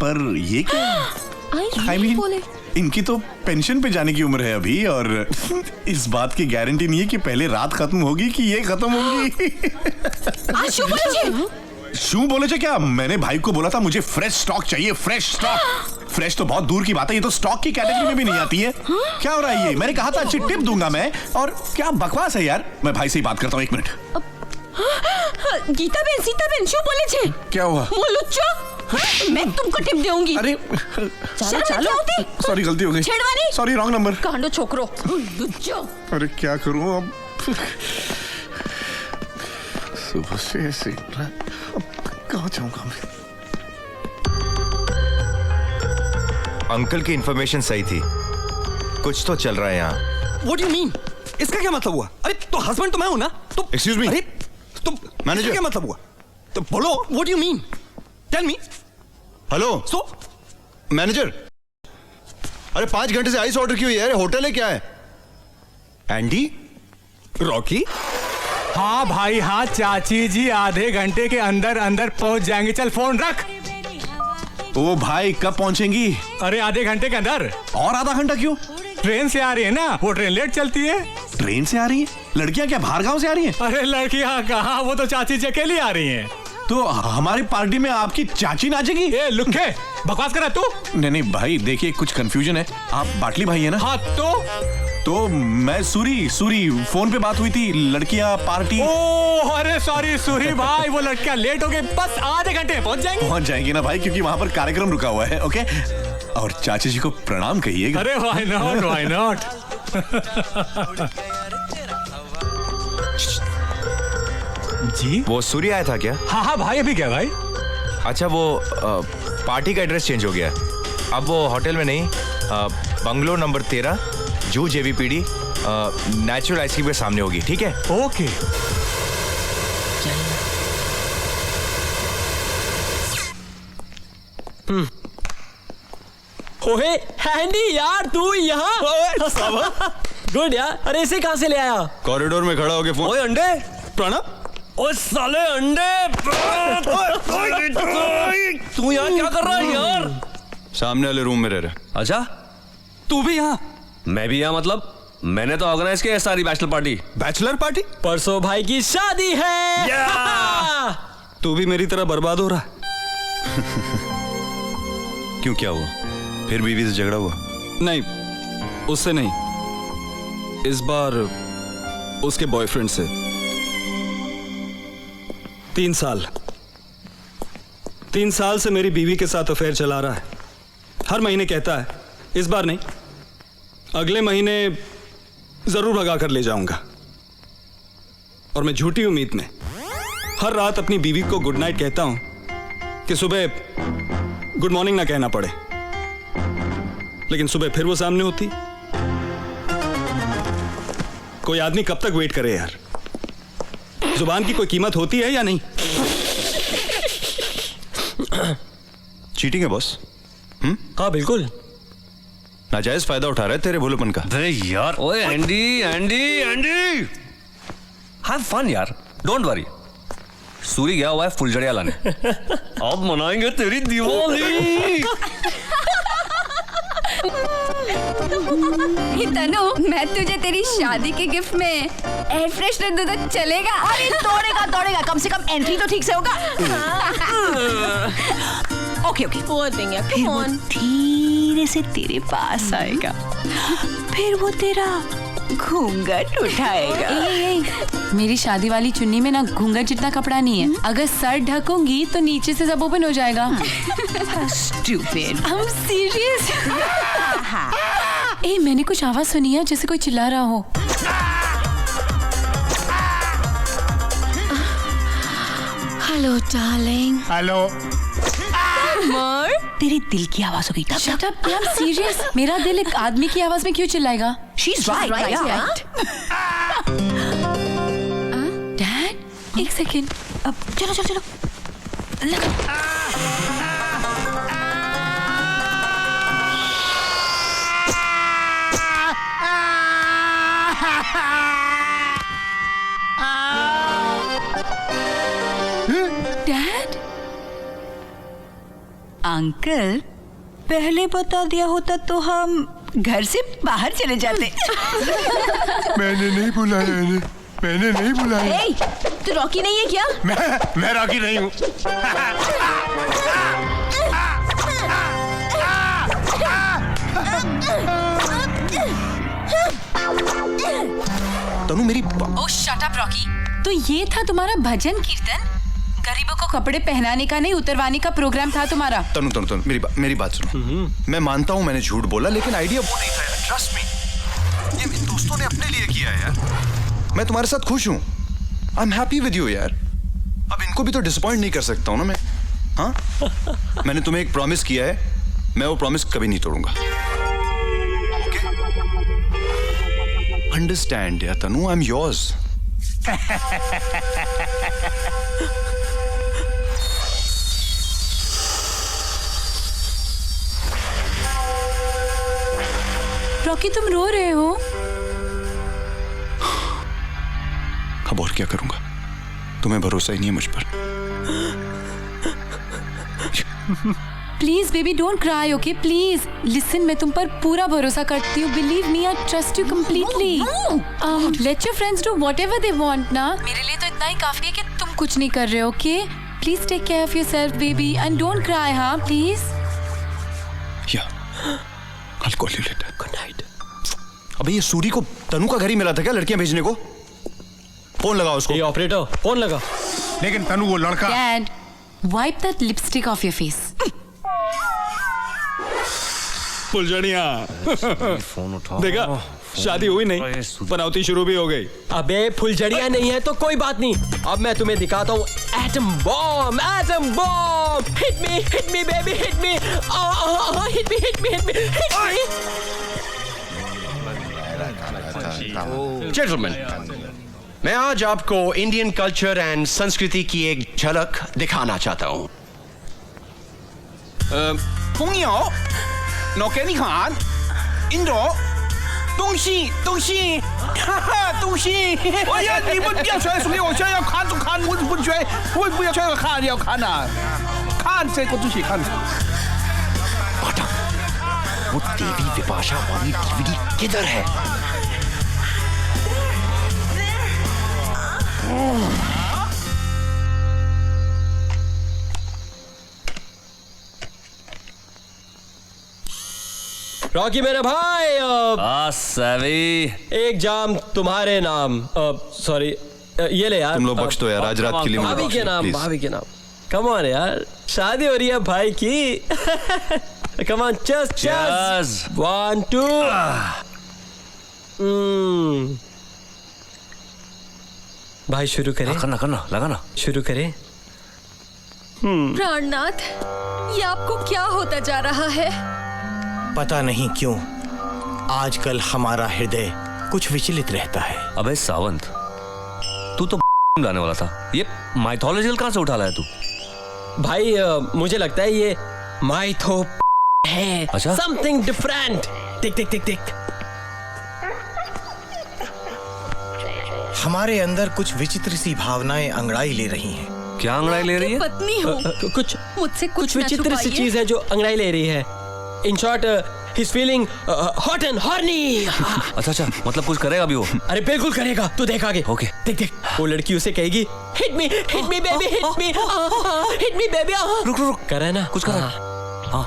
पर ये क्या?
I mean, इनकी तो पेंशन पे जाने की उम्र है अभी, और इस बात की गारंटी नहीं है कि पहले रात खत्म होगी कि ये खत्म होगी। शू बोले थे क्या? मैंने भाई को बोला था मुझे फ्रेश स्टॉक चाहिए, फ्रेश स्टॉक। फ्रेश तो बहुत दूर की बात है, ये तो स्टॉक की कैटेगरी में भी नहीं आती है। क्या हो रहा है ये? मैंने कहा था अच्छी टिप दूंगा मैं, और क्या बकवास है यार। मैं भाई से ही बात करता हूँ, 1 मिनट।
गीता बेन शू बोले छे?
क्या हुआ?
वो लुच्चो, मैं तुमको टिप दूंगी।
अरे
चलो
सॉरी, गलती हो गई।
छेड़वानी?
Sorry, wrong number.
कांडो छोकरो लुच्चो।
अरे क्या करूं अब? सुबह से ऐसे अब कहाँ जाऊंगा मैं?
अंकल की इंफॉर्मेशन सही थी, कुछ तो चल रहा है यहाँ।
What do you mean? इसका क्या मतलब हुआ? अरे तो हस्बैंड तो मैं हूं ना? तो
एक्सक्यूज मी।
अरे तो
मैनेजर
क्या मतलब हुआ? तो बोलो, what do you mean? Tell me.
Hello.
So
manager, अरे 5 घंटे से आइस ऑर्डर की हुई है, होटल है क्या है? एंडी?
रॉकी?
हाँ भाई हाँ, चाची जी आधे घंटे के अंदर अंदर पहुंच जाएंगे। चल फोन रख।
ओ भाई, कब पहुंचेंगी?
अरे आधे घंटे के अंदर।
और आधा घंटा क्यों?
ट्रेन से आ रही है ना, वो ट्रेन लेट चलती है।
ट्रेन से आ रही है? लड़कियां क्या बाहर गांव से आ रही हैं?
अरे लड़कियां कहाँ, वो तो चाची जी अकेली आ रही हैं।
तो हमारी पार्टी में आपकी चाची नाचेगी?
ए लुक्के, बकवास कर रहा तू?
नहीं भाई, देखिए कुछ कंफ्यूजन है। आप बाटली भाई है ना?
हाँ
तो मैं सूरी फोन पे बात हुई थी, लड़कियां पार्टी।
ओह अरे सॉरी सूरी भाई, वो लड़कियां लेट हो गई, बस आधे घंटे में पहुंच जाएंगी
ना भाई, क्योंकि वहां पर कार्यक्रम रुका हुआ है। ओके, और चाची जी को प्रणाम कहिएगा।
अरे व्हाई नॉट।
जी वो सूर्य आया था क्या?
हाँ भाई, अभी क्या भाई?
अच्छा, वो पार्टी का एड्रेस चेंज हो गया, अब वो होटल में नहीं, बंगलो नंबर 13 जू JVPD नेचुरल आइसक्रीम के सामने होगी, ठीक है?
ओके।
ओहे हैंडी यार, तू यहाँ? गुड यार। अरे इसे कहाँ से ले आया?
कॉरिडोर में खड़ा होके फोन।
ओए अंडे प्रणव, ओ साले अंडे। तू यहाँ क्या कर रहा है यार?
सामने वाले रूम में रह रहा।
अच्छा, तू भी यहाँ? मैं भी यहाँ मतलब? मैंने तो ऑर्गेनाइज किया है सारी बैचलर पार्टी। Bachelor party? परसों भाई की शादी है।
तू भी मेरी तरह बर्बाद हो रहा है।
क्यों, क्या हुआ? फिर बीवी से झगड़ा हुआ?
नहीं, उससे नहीं, इस बार उसके बॉयफ्रेंड से। 3 साल से मेरी बीवी के साथ अफेयर चला रहा है। हर महीने कहता है इस बार नहीं, अगले महीने जरूर भगा कर ले जाऊंगा। और मैं झूठी उम्मीद में हर रात अपनी बीवी को गुड नाइट कहता हूं कि सुबह गुड मॉर्निंग ना कहना पड़े, लेकिन सुबह फिर वो सामने होती। कोई आदमी कब तक वेट करे यार? जुबान की कोई कीमत होती है या नहीं?
चीटिंग है बॉस।
हाँ बिल्कुल।
नाजायज फायदा उठा रहा है तेरे भोलेपन का।
अरे यार, ओए एंडी हैव फन यार, डोंट वरी। सूरी गया हुआ है फुलझड़िया लाने। अब मनाएंगे तेरी दिवाली।
तनु, मैं तुझे तेरी शादी के गिफ्ट में एयर फ्रेशनर दूं तो चलेगा?
अरे दौड़ेगा, कम से कम एंट्री तो ठीक से होगा। ओके फिर वो धीरे से तेरे पास आएगा, फिर वो तेरा घूंघट उठाएगा।
मेरी शादी वाली चुन्नी में ना घूंघट जितना कपड़ा नहीं है, अगर सर ढकूंगी तो नीचे से सब ओपन हो जाएगा।
Stupid.
I'm serious. ए, मैंने कुछ आवाज सुनी है जैसे कोई चिल्ला रहा हो।
Hello darling.
हेलो।
मर, तेरे दिल की आवाज होगी।
Shut up, I'm serious. मेरा दिल एक आदमी की आवाज में क्यों चिल्लाएगा?
She's right.
डैड, एक सेकेंड।
अब चलो।
डैड,
अंकल पहले बता दिया होता तो हम घर से बाहर चले जाते।
मैंने नहीं बुलाया इन्हें, मैंने नहीं बुलाया।
ए, तू रॉकी नहीं है क्या?
मैं रॉकी नहीं हूँ।
तनु मेरी
ओह शट अप रॉकी। तो ये था तुम्हारा भजन कीर्तन? गरीबों को कपड़े पहनाने का नहीं उतरवाने का प्रोग्राम था तुम्हारा।
तनु मेरी बात सुनो। मैं मानता हूँ मैंने झूठ बोला, लेकिन आइडिया वो नहीं था यार, ट्रस्ट मी। ये मेरे दोस्तों ने अपने लिए किया है यार। मैं तुम्हारे साथ खुश हूँ। I am happy with you यार। अब इनको भी तो डिसअपॉइंट नहीं कर सकता हूँ ना मैं। हाँ, मैंने तुम्हें एक प्रॉमिस किया है, मैं वो प्रॉमिस कभी नहीं तोड़ूंगा। अंडरस्टैंड यार तनु, आई एम योर्स।
रॉकी तुम रो रहे हो?
अब और क्या करूंगा, तुम्हें भरोसा ही नहीं है मुझ पर।
Please baby don't cry okay please listen, मैं तुम पर पूरा भरोसा करती हूँ। Believe me I trust you completely. Let your friends do whatever they want ना। मेरे लिए तो इतना ही काफी है कि तुम कुछ नहीं कर रहे हो। Okay please take care of yourself baby and don't cry. हाँ please.
I'll call you later. Good night. अबे ये सूरी को तनु का घर ही मिला था क्या लड़कियां भेजने को? फोन लगाओ उसको।
ये ऑपरेटर फोन लगा।
लेकिन तनु वो लड़का।
Dad, wipe that lipstick off your face.
फुलझड़िया। देखा, शादी हुई नहीं, पनौती शुरू भी हो गई।
अबे फुलझड़िया नहीं है तो कोई बात नहीं। अब मैं तुम्हें दिखाता हूँ atom bomb. Atom bomb. Hit me baby, hit me, hit me, hit me, hit me, hit me.
Gentleman, मैं आज आपको इंडियन कल्चर एंड संस्कृति की एक झलक दिखाना चाहता हूँ।
朋友，我给你看，印度东西，哈哈，东西。哎呀，你们不要吹，兄弟，我现在要看就看，我不吹，我不要吹，我看要看呐，看这个东西看。
वो देवी विपाशा वाली डीवीडी किधर है?
रॉकी मेरे भाई,
सभी
एक जाम तुम्हारे नाम। सॉरी, ये ले यार।
तुम लोग बख्श दो यार, आज रात के लिए
भाभी के नाम, भाभी के नाम। कम ऑन यार, शादी हो रही है भाई की। Come on, cheers. 1, 2. भाई शुरू करें?
करना लगाना।
शुरू करें?
प्राणनाथ, ये आपको क्या होता जा रहा है?
पता नहीं क्यों आजकल हमारा हृदय कुछ विचलित रहता है।
अबे सावंत, तू तो लाने वाला था, ये माइथोलॉजिकल कहाँ से उठा लाया तू?
भाई मुझे लगता है ये माइथो है।
अच्छा?
Something different. देख।
हमारे अंदर कुछ विचित्र सी भावनाएं अंगड़ाई ले रही हैं।
क्या अंगड़ाई ले रही है?
पत्नी हो,
कुछ
मुझसे
कुछ विचित्र सी चीज है जो अंगड़ाई ले रही है। In short, he's feeling hot and horny.
अच्छा, मतलब कुछ करेगा भी वो?
अरे बिल्कुल करेगा, तू देख आगे।
ओके।
देख, वो लड़की उसे कहेगी hit me baby, hit me baby।
रुक।
करा ना,
कुछ करा। हाँ।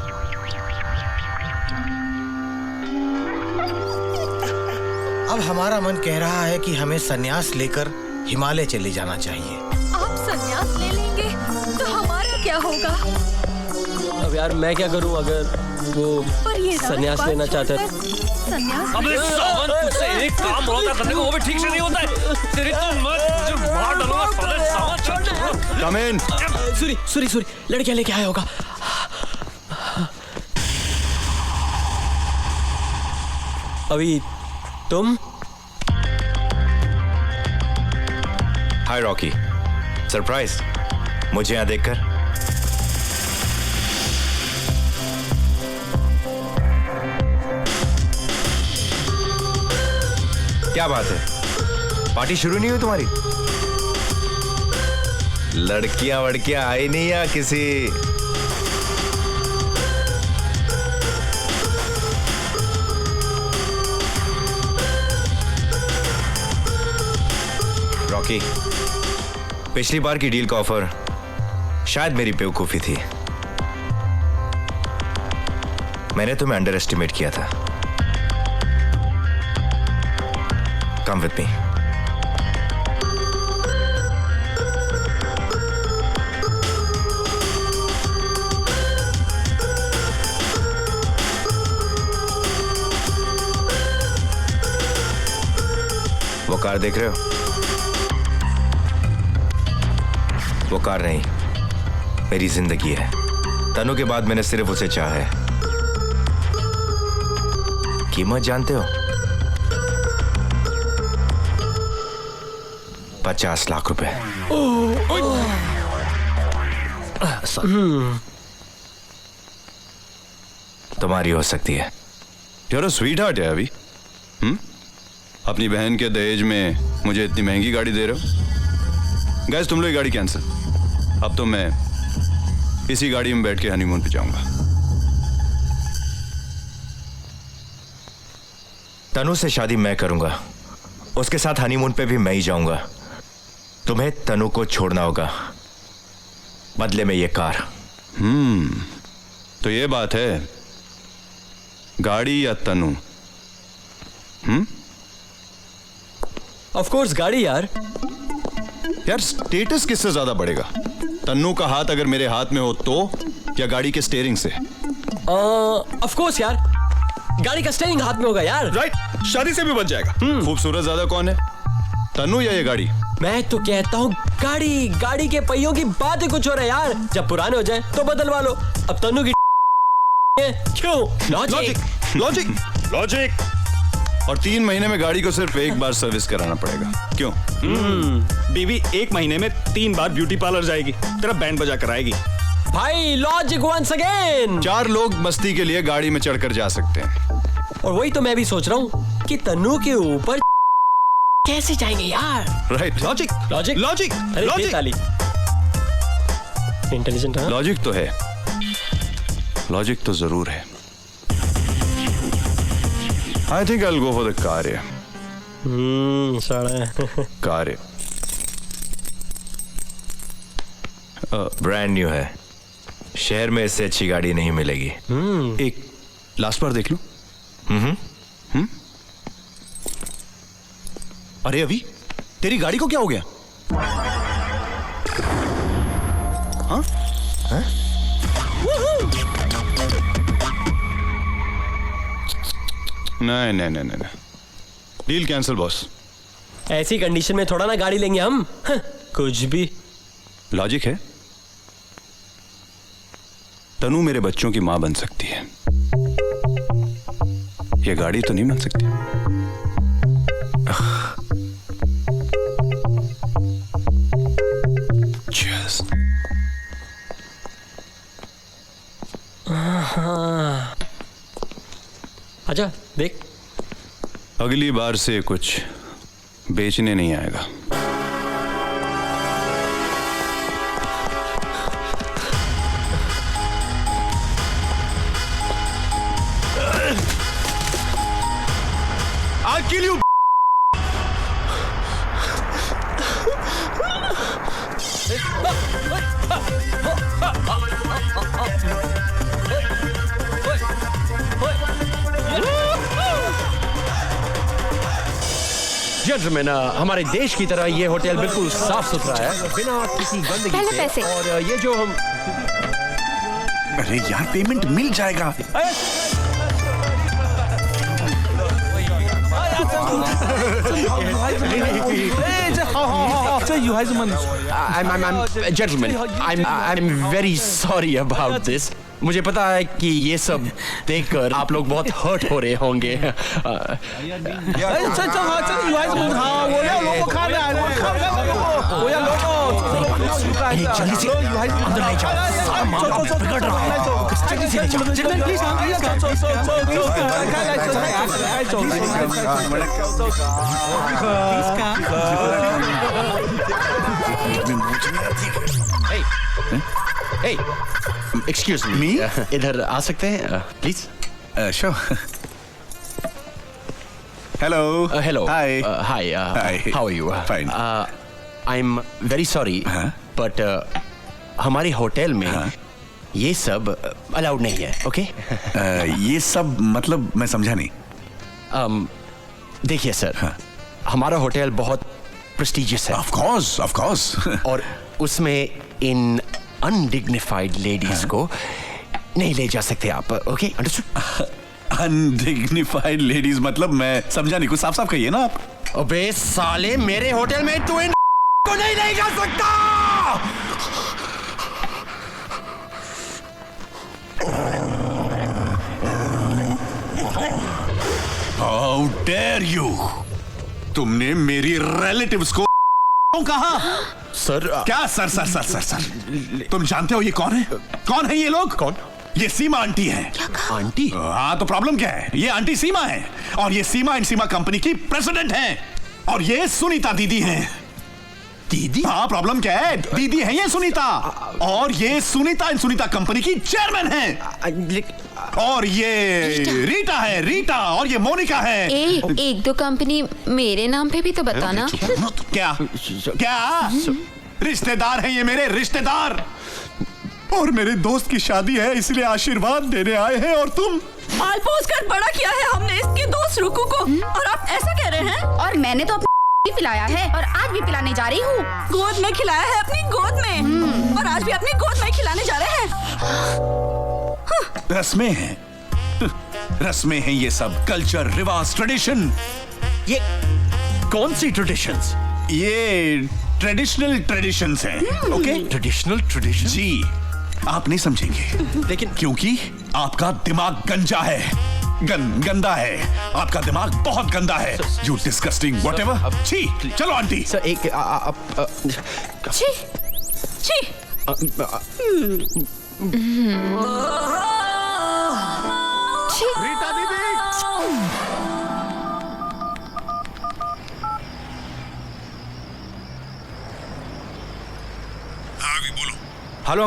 अब हमारा मन कह रहा है कि हमें संन्यास लेकर हिमालय चले जाना चाहिए।
आप संन्यास ले लेंगे तो हमारा क्या होगा?
अब यार मैं क्या करूं अगर वो संन्यास लेना चाहता है?
संन्यास?
अबे सावन, तुझसे एक काम होता करने को वो भी ठीक से नहीं होता है। तेरी तो मैं जो मार डालूंगा साले सावन।
कम इन।
सूरी लड़कियां लेके आया होगा। अभी तुम?
हाय रॉकी, सरप्राइज मुझे यहाँ देखकर। क्या बात है, पार्टी शुरू नहीं हुई तुम्हारी? लड़कियां वड़कियां आई नहीं या किसी रॉकी, पिछली बार की डील का ऑफर शायद मेरी बेवकूफी थी। मैंने तुम्हें अंडर एस्टिमेट किया था। Come with me. वो कार देख रहे हो? वो कार नहीं, मेरी जिंदगी है। तनु के बाद मैंने सिर्फ उसे चाहा है। कीमत जानते हो? 50 लाख रुपए। तुम्हारी हो सकती है।
यार स्वीट हार्ट है अभी। अपनी बहन के दहेज में मुझे इतनी महंगी गाड़ी दे रहे हो। गाइस तुम लोग गाड़ी कैंसिल। अब तो मैं इसी गाड़ी में बैठ के हनीमून पे जाऊंगा।
तनु से शादी मैं करूंगा, उसके साथ हनीमून पे भी मैं ही जाऊंगा। तुम्हें तनु को छोड़ना होगा, बदले में ये कार।
तो ये बात है, गाड़ी या तनु?
ऑफ कोर्स गाड़ी यार।
यार स्टेटस किससे ज्यादा बढ़ेगा? तन्नू का हाथ अगर मेरे हाथ में हो तो, या गाड़ी के स्टीयरिंग से?
ऑफ कोर्स यार, गाड़ी का स्टीयरिंग हाथ में होगा यार।
राइट, शादी से भी बच जाएगा। खूबसूरत ज्यादा कौन है, तन्नू या ये गाड़ी?
मैं तो कहता हूँ गाड़ी। गाड़ी के पहियों की बात ही कुछ हो रहा है यार। जब पुराने हो जाए तो बदलवा लो। अब तन्नू की क्यों?
Logic logic logic. और 3 महीने में गाड़ी को सिर्फ एक बार सर्विस कराना पड़ेगा। क्यों?
बीवी 1 महीने में 3 बार ब्यूटी पार्लर जाएगी, तेरा बैंड बजा कर आएगी।
भाई लॉजिक वंस अगेन।
4 लोग मस्ती के लिए गाड़ी में चढ़कर जा सकते हैं।
और वही तो मैं भी सोच रहा हूँ कि तन्नू के ऊपर कैसे जाएंगे यार।
Right, logic
logic
logic
logic. Intelligent है।
लॉजिक तो है, लॉजिक तो जरूर है। I think I will go for the car. Car
brand new है, शहर में इससे अच्छी गाड़ी नहीं मिलेगी।
एक लास्ट बार देख लो। अरे अभी तेरी गाड़ी को क्या हो गया? हाँ? नहीं नहीं नहीं नहीं, डील कैंसिल बॉस।
ऐसी कंडीशन में थोड़ा ना गाड़ी लेंगे हम। कुछ भी
लॉजिक है। तनु मेरे बच्चों की मां बन सकती है, ये गाड़ी तो नहीं बन सकती। Cheers.
आजा देख,
अगली बार से कुछ बेचने नहीं आएगा। I'll kill you.
जेंटलमैन, हमारे देश की तरह ये होटल बिल्कुल साफ सुथरा है, बिना किसी गंदगी
पहले
से।
पैसे।
और ये जो हम
अरे यार पेमेंट मिल जाएगा।
Gentlemen, I'm very sorry about this. मुझे पता है कि ये सब देखकर आप लोग बहुत हर्ट हो रहे होंगे। Hey, excuse me. इधर आ सकते हैं please?
Sure.
Hello.
Hello.
Hi.
Hi.
Hi.
How are you?
Fine.
I'm very sorry, but हमारे होटल में ये सब अलाउड नहीं है. ओके?
ये सब मतलब मैं समझा नहीं.
देखिए सर, हमारा होटल बहुत प्रेस्टिजियस है.
Of course.
और उसमें इन अनडिग्निफाइड लेडीज को नहीं ले जा सकते आप. ओके? अंडरस्टूड?
अनडिग्निफाइड लेडीज मतलब मैं समझा नहीं. कुछ साफ साफ कहिए ना आप.
अबे साले, मेरे होटल में तू इन को नहीं ले जा सकता.
How dare you? तुमने मेरी रिलेटिव्स को कहा?
सर
क्या सर? तुम जानते हो ये कौन है? कौन है ये लोग?
कौन?
ये सीमा आंटी है.
आंटी?
हाँ, तो प्रॉब्लम क्या है? ये आंटी सीमा है और ये सीमा एंड सीमा कंपनी की प्रेसिडेंट है और ये सुनीता दीदी हैं.
दीदी?
हाँ, प्रॉब्लम क्या है? दीदी है ये सुनीता और ये सुनीता एंड सुनीता कंपनी की चेयरमैन है. और ये रीटा है, रीटा, और ये मोनिका है.
एक दो कंपनी मेरे नाम पे भी तो बताना.
क्या रिश्तेदार है ये, मेरे रिश्तेदार. और मेरे दोस्त की शादी है इसलिए आशीर्वाद देने आए हैं और तुम
माल पोस कर बड़ा किया है हमने इसके दोस्त रुकू को और आप ऐसा कह रहे हैं.
और मैंने तो अपनी पिलाया है और आज भी पिलाने जा रही हूँ.
गोद में खिलाया है, अपनी गोद में, और आज भी अपनी गोद में खिलाने जा रहे हैं.
रस्में हैं ये सब. कल्चर, रिवाज, ट्रेडिशन.
ये कौन सी ट्रेडिशंस?
ये ट्रेडिशनल ट्रेडिशंस हैं. ओके?
Traditional tradition?
जी, आप नहीं समझेंगे
लेकिन
क्योंकि आपका दिमाग गंजा है. गंदा है. आपका दिमाग बहुत गंदा है. You disgusting whatever. छी. चलो आंटी.
सर एक
छी छी.
रीटा दीदी.
हेलो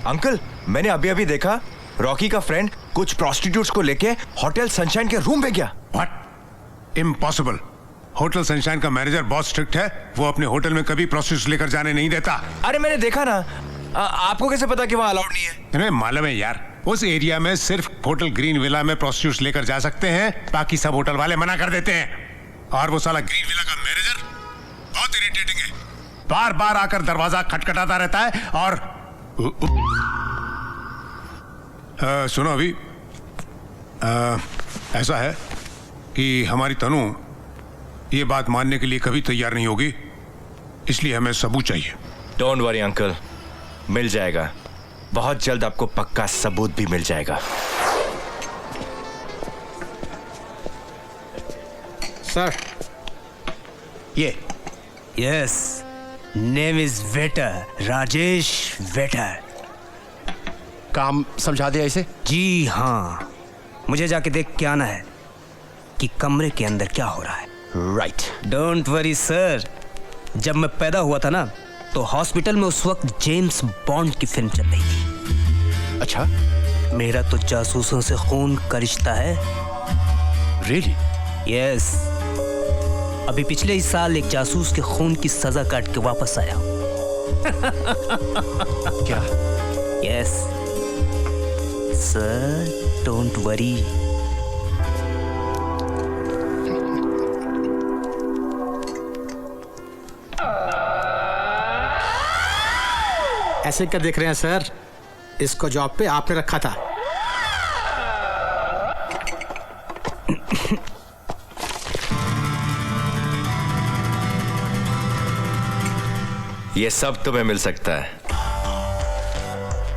अंकल, मैंने अभी अभी देखा रॉकी का फ्रेंड कुछ प्रोस्टिट्यूट्स को लेके होटल सनशाइन के रूम में गया.
व्हाट? इम्पॉसिबल. होटल सनशाइन का मैनेजर बहुत स्ट्रिक्ट है. वो अपने होटल में कभी प्रोस्टिट्यूट्स लेकर जाने नहीं देता.
अरे मैंने देखा ना. आपको कैसे पता कि वहाँ अलाउड नहीं है?
तुम्हें मालूम है यार, उस एरिया में सिर्फ होटल ग्रीन विला में प्रोस्टिट्यूट्स लेकर जा सकते हैं. बाकी सब होटल वाले मना कर देते हैं. और वो साला ग्रीन विला का मैनेजर बहुत इरिटेटिंग है. बार बार आकर दरवाजा खटखटाता रहता है. और सुनो, अभी ऐसा है कि हमारी तनु ये बात मानने के लिए कभी तैयार नहीं होगी, इसलिए हमें सबूत चाहिए.
डोंट वरी अंकल, मिल जाएगा. बहुत जल्द आपको पक्का सबूत भी मिल जाएगा.
सर,
ये
yes, name is waiter, Rajesh waiter.
काम समझा दिया इसे?
जी हाँ, मुझे जाके देख के आना है कि कमरे के अंदर क्या हो रहा है.
राइट.
डोंट वरी सर, जब मैं पैदा हुआ था ना तो हॉस्पिटल में उस वक्त जेम्स बॉन्ड की फिल्म चल रही थी.
अच्छा?
मेरा तो जासूसों से खून का रिश्ता है.
रियली?
यस. अभी पिछले ही साल एक जासूस के खून की सजा काट के वापस आया.
क्या?
Yes sir, don't worry.
ऐसे क्या देख रहे हैं सर? इसको जॉब पे आपने रखा था.
ये सब तुम्हें मिल सकता है.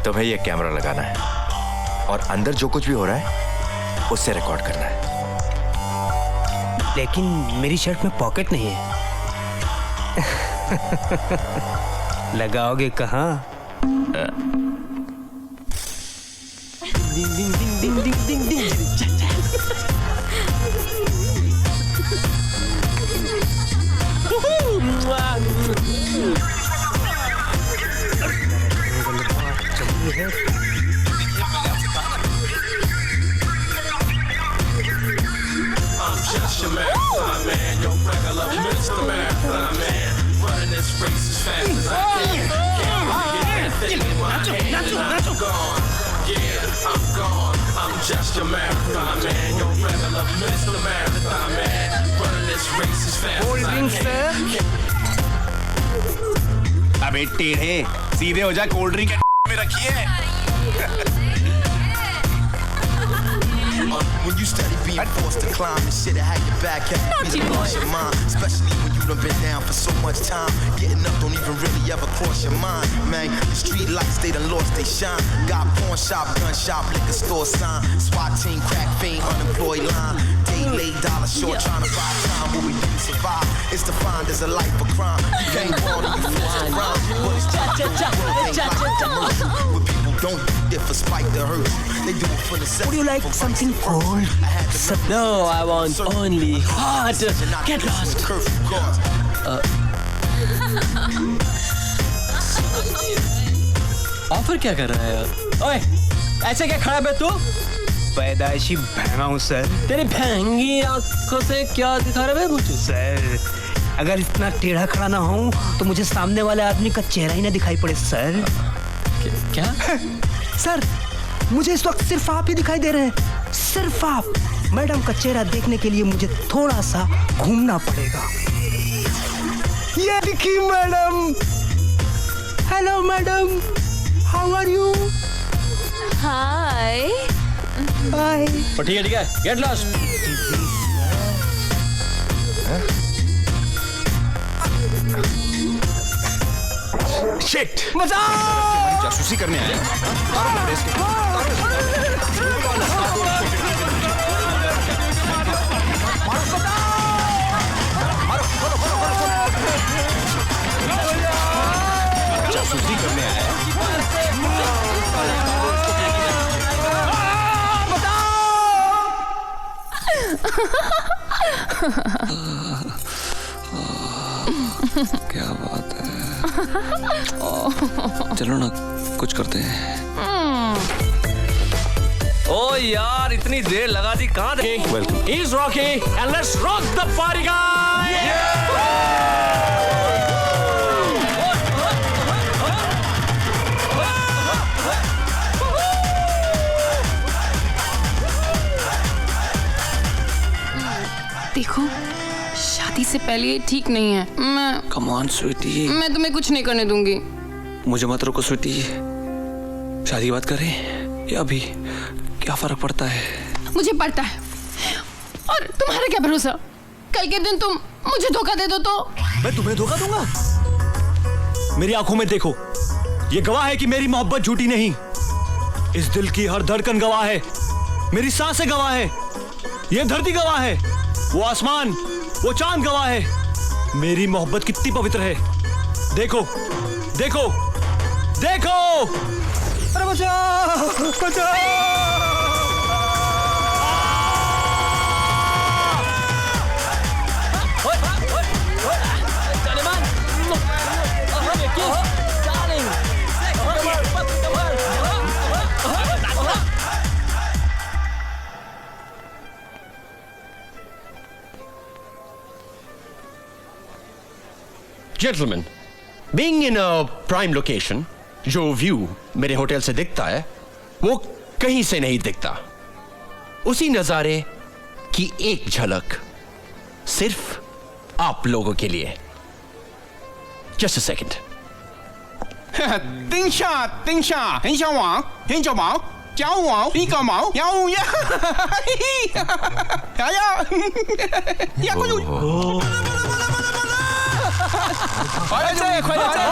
तुम्हें ये कैमरा लगाना है और अंदर जो कुछ भी हो रहा है उससे रिकॉर्ड करना है.
लेकिन मेरी शर्ट में पॉकेट नहीं है. लगाओगे कहाँ?
डिंग डिंग डिंग डिंग डिंग डिंग डिंग.
marathon man. Yo, regular Mr. Marathon man. Running this race is fast.
Cold drinks sir.
अबे टेढ़े सीधे हो जा, कोल्ड ड्रिंक में रखी है।
When you study being forced to climb, this shit had your back, had you lost your mind. Especially when you done been down for so much time. Getting up don't even really ever cross your mind, man. The street lights, they done lost they shine. Got pawn shop, gun shop, liquor store sign. SWAT team, crack fiend, unemployed line. Day late, dollar short, trying to buy time. What we do to survive, it's defined as a life of crime. You can't ball and you force a rhyme. But it's just what people don't do it for spite to hurt you. They do it for the sex.
Would you like something cold? No, I want only hot. Get lost.
Offer क्या कर रहा है यार?
ओए, ऐसे क्या खड़ा है तू?
पैदाइशी भैंगा हूँ सर।
तेरी भैंगी आंखों से क्या दिखा रहा है मुझे?
सर, अगर इतना टेढ़ा खड़ा ना हूँ तो मुझे सामने वाले आदमी का चेहरा ही ना दिखाई पड़े सर।
क्या?
सर, मुझे इस वक्त सिर्फ आप ही दिखाई दे रहे हैं, सिर्फ आप। मैडम का चेहरा देखने के लिए मुझे थोड़ा सा घूमना पड़ेगा। ये देखिए madam. Hello madam, how are you?
Hi.
Bye.
ठीक है, गेट लॉस्ट।
शिट,
बचाओ!
जासूसी करने आया। जासूसी करने आया।
क्या बात है। चलो ना कुछ करते हैं। ओ यार इतनी देर लगा दी, कहाँ थे?
He's Rocky and let's rock the party guys!
देखो, शादी से पहले ये ठीक नहीं है।
Come on, sweetie.
मैं तुम्हें कुछ नहीं करने दूंगी।
मुझे मत रोको स्वीटी। शादी की बात करें या अभी? क्या फर्क पड़ता है?
मुझे पड़ता है। और तुम्हारा क्या भरोसा, कल के दिन तुम मुझे धोखा दे दो तो?
मैं तुम्हें धोखा दूंगा? मेरी आंखों में देखो, ये गवाह है कि मेरी मोहब्बत झूठी नहीं। इस दिल की हर धड़कन गवाह है, मेरी सांसें गवाह है, ये धरती गवाह है, वो आसमान, वो चांद गवाह है। मेरी मोहब्बत कितनी पवित्र है। देखो देखो देखो।
अरे बचाओ, बचाओ!
Gentlemen, being in a prime location, जो व्यू मेरे होटल से दिखता है वो कहीं से नहीं दिखता। उसी नजारे की एक झलक सिर्फ आप लोगों के लिए। Just a second.
丁下丁下，很小王，很小毛，脚王一个毛，摇呀，呀呀，呀快点！快点，快点，快点！
Tell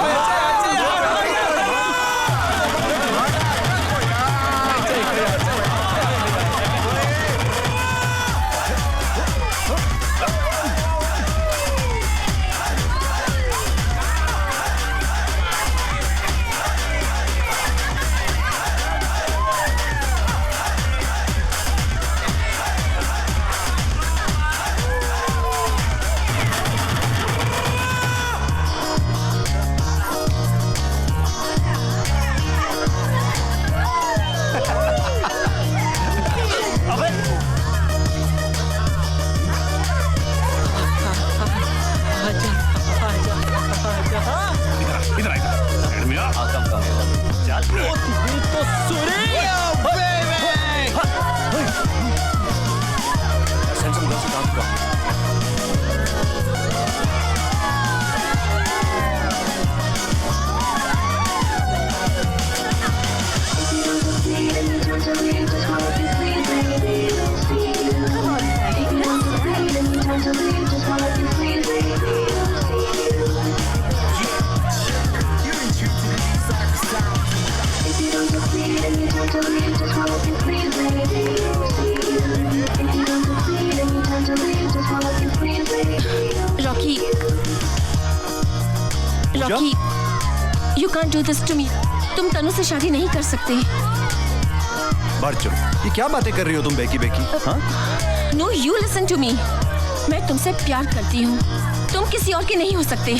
Rocky, Rocky, you can't do this to me. तुम तनु से शादी नहीं कर सकते।
बार्चो, ये क्या बातें कर रही हो तुम बेकी बेकी? हाँ?
No, you listen to me. मैं तुमसे प्यार करती हूँ, तुम किसी और के नहीं हो सकते।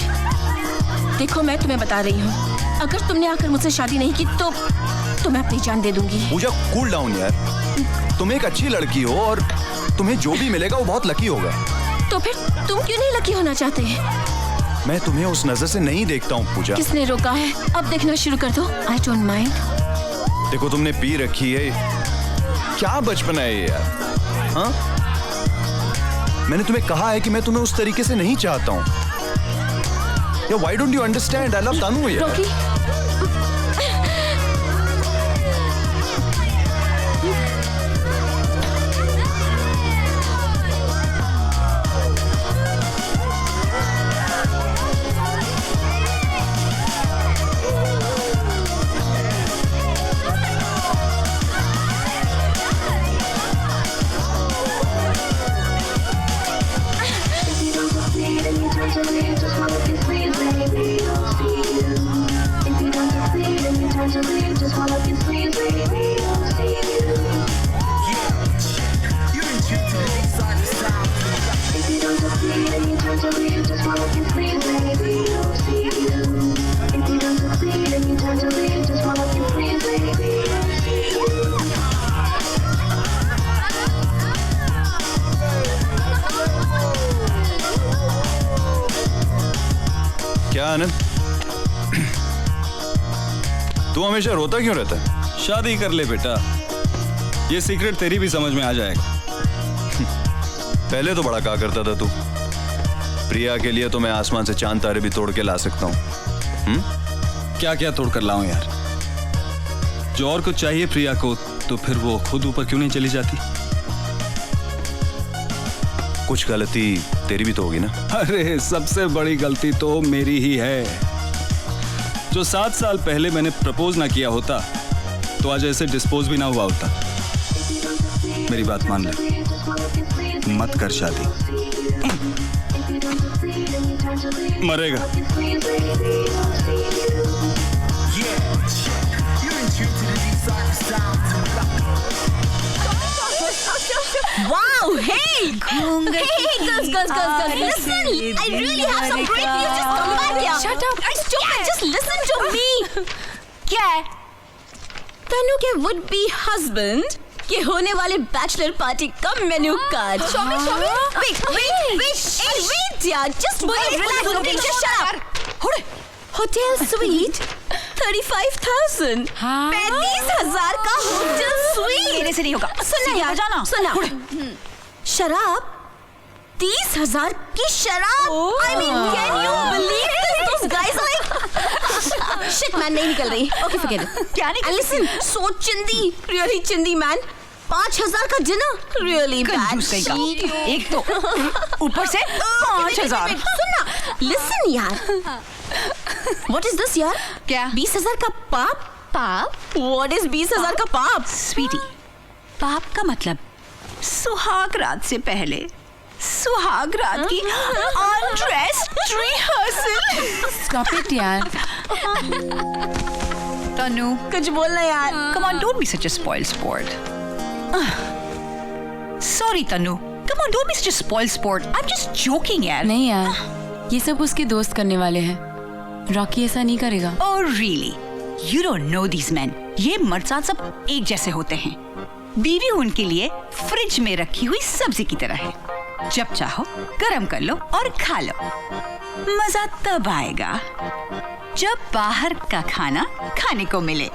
देखो मैं तुम्हें बता रही हूँ, अगर तुमने आकर मुझसे शादी नहीं की तो मैं अपनी जान दे दूंगी।
पूजा कूल डाउन यार, तुम एक अच्छी लड़की हो और तुम्हें जो भी मिलेगा वो बहुत लकी होगा।
तो फिर तुम क्यों नहीं लकी होना चाहते?
मैं तुम्हें उस नजर से नहीं देखता हूँ पूजा।
किसने रोका है? अब देखना शुरू कर दो। I don't mind.
देखो तुमने पी रखी है, क्या बचपना है ये यार? हाँ? मैंने तुम्हें कहा है कि मैं तुम्हें उस तरीके से नहीं चाहता हूँ। यार why don't you understand? I love Tanu यार।
रॉकी,
क्या आनंद, तू हमेशा रोता क्यों रहता है?
शादी कर ले बेटा, ये सीक्रेट तेरी भी समझ में आ जाएगा।
पहले तो बड़ा कहा करता था तू, प्रिया के लिए तो मैं आसमान से चांद तारे भी तोड़ के ला सकता हूँ।
क्या क्या तोड़ कर लाऊं यार? जो और कुछ चाहिए प्रिया को तो फिर वो खुद ऊपर क्यों नहीं चली जाती?
कुछ गलती तेरी भी तो होगी ना?
अरे सबसे बड़ी गलती तो मेरी ही है। जो 7 साल पहले मैंने प्रपोज ना किया होता तो आज ऐसे डिस्पोज भी ना हुआ होता। मेरी बात मान ले, मत कर शादी, मरेगा।
Wow! Hey! Hey, girls! Listen! I really have some great news. Just come back here. Shut up! I stupid. Just listen to me. क्या है? तनु के would be husband के होने वाले बैचलर पार्टी का menu card. Show me. Wait, यार. Just wait. Relax. Okay, just shut up. Hotel sweet 35,000। 35,000 का hotel sweet.
मेरे से नहीं होगा।
सुनना यार,
जाना।
सुनना। शराब 30,000 की शराब। I mean, can you believe this? Those guys are like shit man, नहीं निकल रही। Okay, forget it.
क्या नहीं?
And listen, so चिंदी, really चिंदी man। 5,000 का डिनर, really bad।
एक तो ऊपर से 5,000।
सुनना, listen यार। What is this यार?
क्या?
20,000 का पाप? पाप? What is 20,000 का पाप?
स्वीटी, पाप का मतलब सुहाग रात से पहले सुहाग रात की अनड्रेस्ड रिहर्सल।
Stop it यार।
तनु,
कुछ बोलना यार।
come on, don't be such a spoiled sport. Sorry Tanu, come on, don't be such a spoiled sport. I'm just joking यार।
नहीं यार, ये सब उसके दोस्त करने वाले हैं। रॉकी ऐसा नहीं करेगा।
Oh really? You don't know these men. ये मर्द सब एक जैसे होते हैं। बीवी उनके लिए फ्रिज में रखी हुई सब्जी की तरह है, जब चाहो गरम कर लो और खा लो। मजा तब आएगा जब बाहर का खाना खाने को मिले।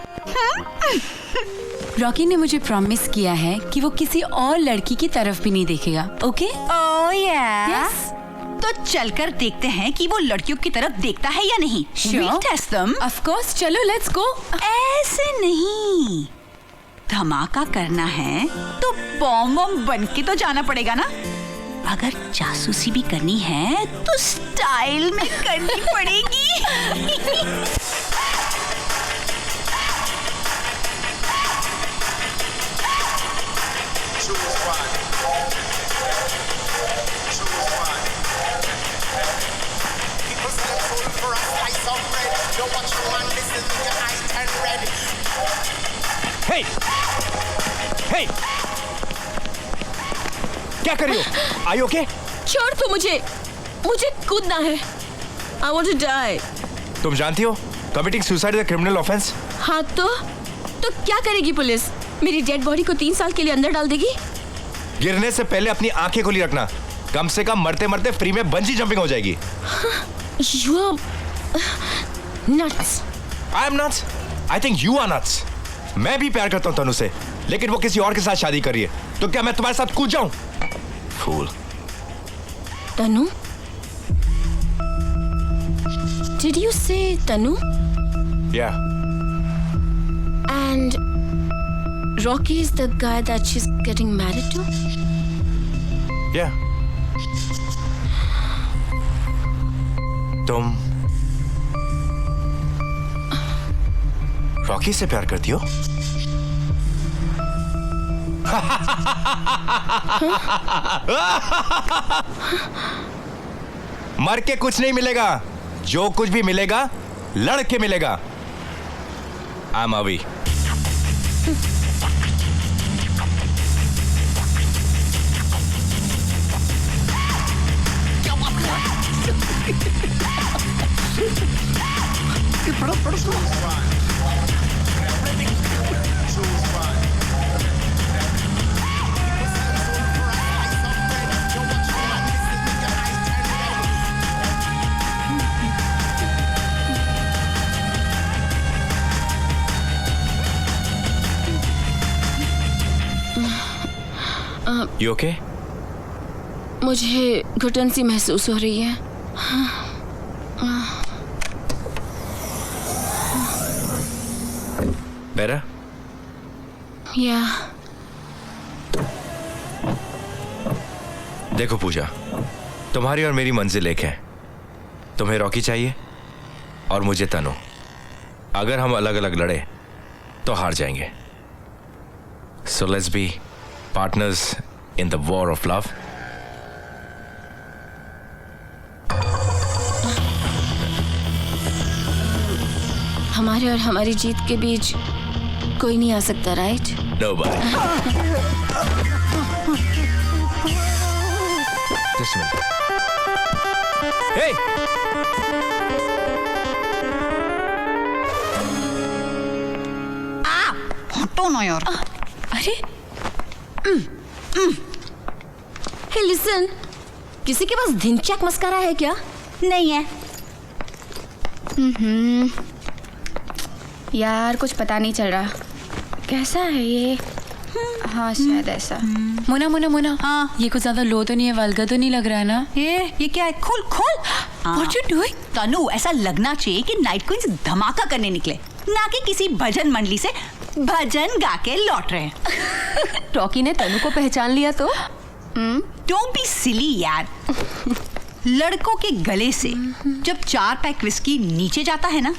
रॉकी ने मुझे प्रॉमिस किया है कि वो किसी और लड़की की तरफ भी नहीं देखेगा। ओके?
Oh yeah? तो चलकर देखते हैं कि वो लड़कियों की तरफ देखता है या नहीं। We'll test them.
Of course, चलो लेट्स गो।
ऐसे नहीं, धमाका करना है तो बॉम्ब बन के तो जाना पड़ेगा ना। अगर जासूसी भी करनी है तो स्टाइल में करनी पड़ेगी।
Now watch your man listen to your eyes turn red.
Hey! Hey! क्या कर रही हो? Are you okay?
छोड़ तो मुझे कूदना है। I want to die.
तुम जानती हो committing suicide is a criminal offence.
हाँ तो क्या करेगी पुलिस? मेरी डेड बॉडी को 3 साल के लिए अंदर डाल देगी?
गिरने से पहले अपनी आंखें खुली रखना, कम से कम मरते मरते फ्री में बंजी जंपिंग हो जाएगी।
You are nuts.
I am nuts. I think you are nuts. मैं भी प्यार करता हूँ तनु से, लेकिन वो किसी और के साथ शादी कर रही है, तो क्या मैं तुम्हारे साथ कूद जाऊं? Fool.
Tanu? Did you say Tanu?
Yeah.
And Rocky is the guy that she's getting married to?
Yeah. तुम रॉकी से प्यार करती हो? मर के कुछ नहीं मिलेगा, जो कुछ भी मिलेगा लड़ के मिलेगा। I'm Avi. You okay?
मुझे घुटन सी महसूस हो रही है।
Better?
Yeah.
देखो पूजा, तुम्हारी और मेरी मंजिल एक है। तुम्हें रॉकी चाहिए और मुझे तनु। अगर हम अलग अलग लड़े तो हार जाएंगे। So let's be partners in the war of love.
हमारे और हमारी जीत के बीच कोई नहीं आ सकता, right?
Nobody. Just a minute. Hey!
हटो ना यार।
अरे हे लिसन, किसी के पास धिनचैक मस्कारा है क्या?
नहीं है।
यार कुछ पता नहीं चल रहा, कैसा है ये? हाँ शायद ऐसा। मोना मोना मोना, हाँ ये कुछ ज्यादा लो तो नहीं है, वल्गर तो नहीं लग रहा है ना?
ये क्या है? खोल खोल।
What you doing?
तनु, ऐसा लगना चाहिए कि नाइट क्वींस धमाका करने निकले, ना कि किसी भजन मंडली से भजन गा के लौट रहे हैं।
रॉकी ने तनु को पहचान लिया तो?
डोंट बी सिली यार। लड़कों के गले से जब 4 पैक विस्की नीचे जाता है ना,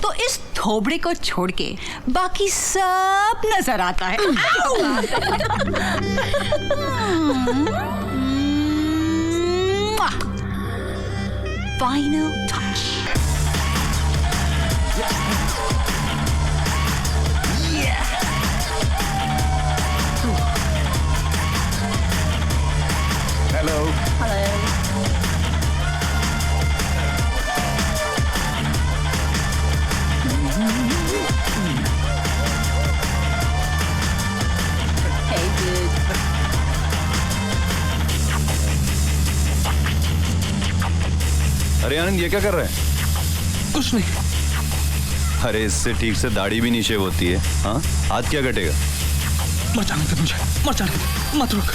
तो इस थोबड़े को छोड़ के बाकी सब नजर आता है। Final touch.
Hello.
Hey dude.
अरे आनंद, ये क्या कर रहा है?
कुछ नहीं।
अरे इससे ठीक से दाढ़ी भी नहीं शेव होती है। हाँ, हाथ क्या कटेगा?
मत जाने दे मुझे, मत जाने दे, मत रोक।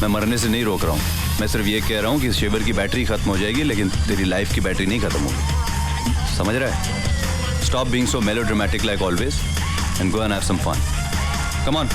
मैं मरने से नहीं रोक रहा हूँ, मैं सिर्फ ये कह रहा हूँ कि इस शेवर की बैटरी खत्म हो जाएगी, लेकिन तेरी लाइफ की बैटरी नहीं खत्म होगी। समझ रहा है? Stop being so melodramatic like always and go and have some fun. Come on.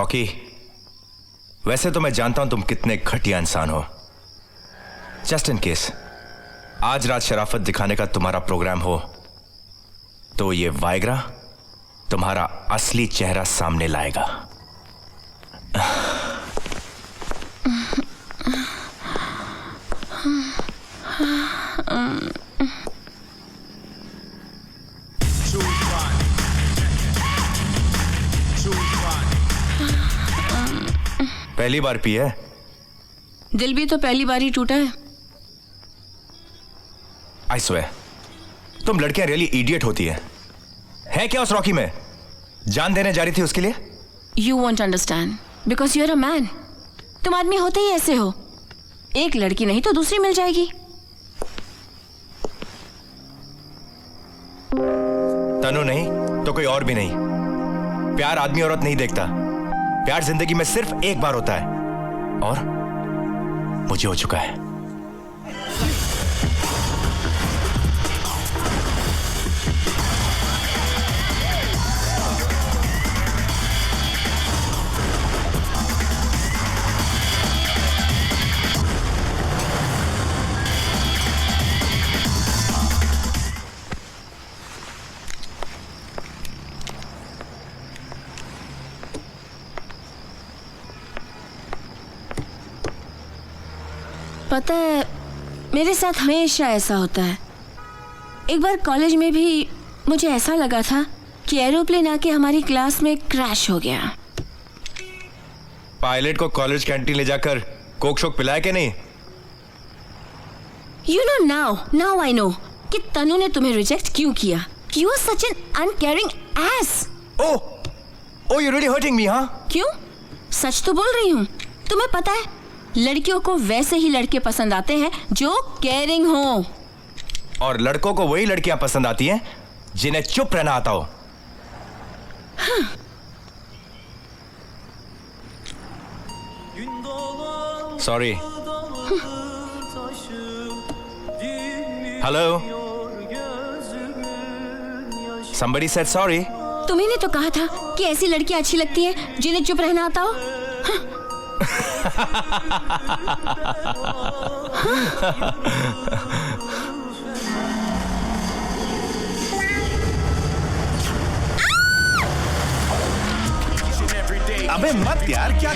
Rocky, वैसे तो मैं जानता हूं तुम कितने घटिया इंसान हो। जस्ट इन केस आज रात शराफत दिखाने का तुम्हारा प्रोग्राम हो तो ये वाइग्रा तुम्हारा असली चेहरा सामने लाएगा। पहली बार पी है?
दिल भी तो पहली बार ही टूटा है।
आई स्वेयर, तुम लड़कियां रियली इडियट होती है क्या उस रॉकी में? जान देने जा रही थी उसके लिए?
You won't understand because you're a man. तुम आदमी होते ही ऐसे हो, एक लड़की नहीं तो दूसरी मिल जाएगी।
तनु नहीं तो कोई और भी नहीं। प्यार आदमी औरत नहीं देखता, प्यार जिंदगी में सिर्फ एक बार होता है और मुझे हो चुका है।
पता है, मेरे साथ हमेशा ऐसा होता है। एक बार कॉलेज में भी मुझे ऐसा लगा था कि एरोप्लेन आके हमारी क्लास में क्रैश हो गया।
पायलट को कॉलेज कैंटीन ले जाकर कोक शोक पिलाया कि नहीं?
You know now I know कि तनु ने तुम्हें रिजेक्ट क्यों किया। You are such an uncaring ass.
Oh, you're really hurting me, हाँ?
क्यों? सच तो बोल रही हूँ। तुम्हें पता है, लड़कियों को वैसे ही लड़के पसंद आते हैं जो केयरिंग हो,
और लड़कों को वही लड़कियां पसंद आती हैं जिन्हें चुप रहना आता हो। Sorry. Hello, somebody said sorry.
तुम्ही ने तो कहा था कि ऐसी लड़कियां अच्छी लगती हैं जिन्हें चुप रहना आता हो।
अबे मत यार, क्या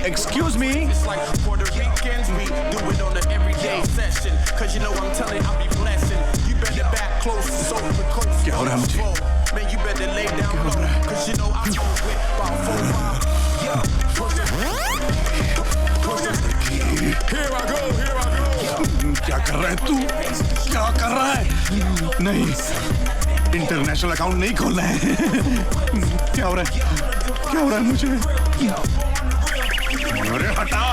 excuse me. It's like Puerto Ricans, we do it on an everyday session. Cause you know I'm telling, I'll be blessing. You better back close, so the coast. क्या हो रहा है मुझे? Man, you better lay down low. Cause you know I'm on with about 4-5. Here I go. क्या कर रहा है तू? क्या कर रहा है? नहीं, इंटरनेशनल अकाउंट नहीं खोलना है। क्या हो रहा है? क्या हो रहा है मुझे? अरे हटा!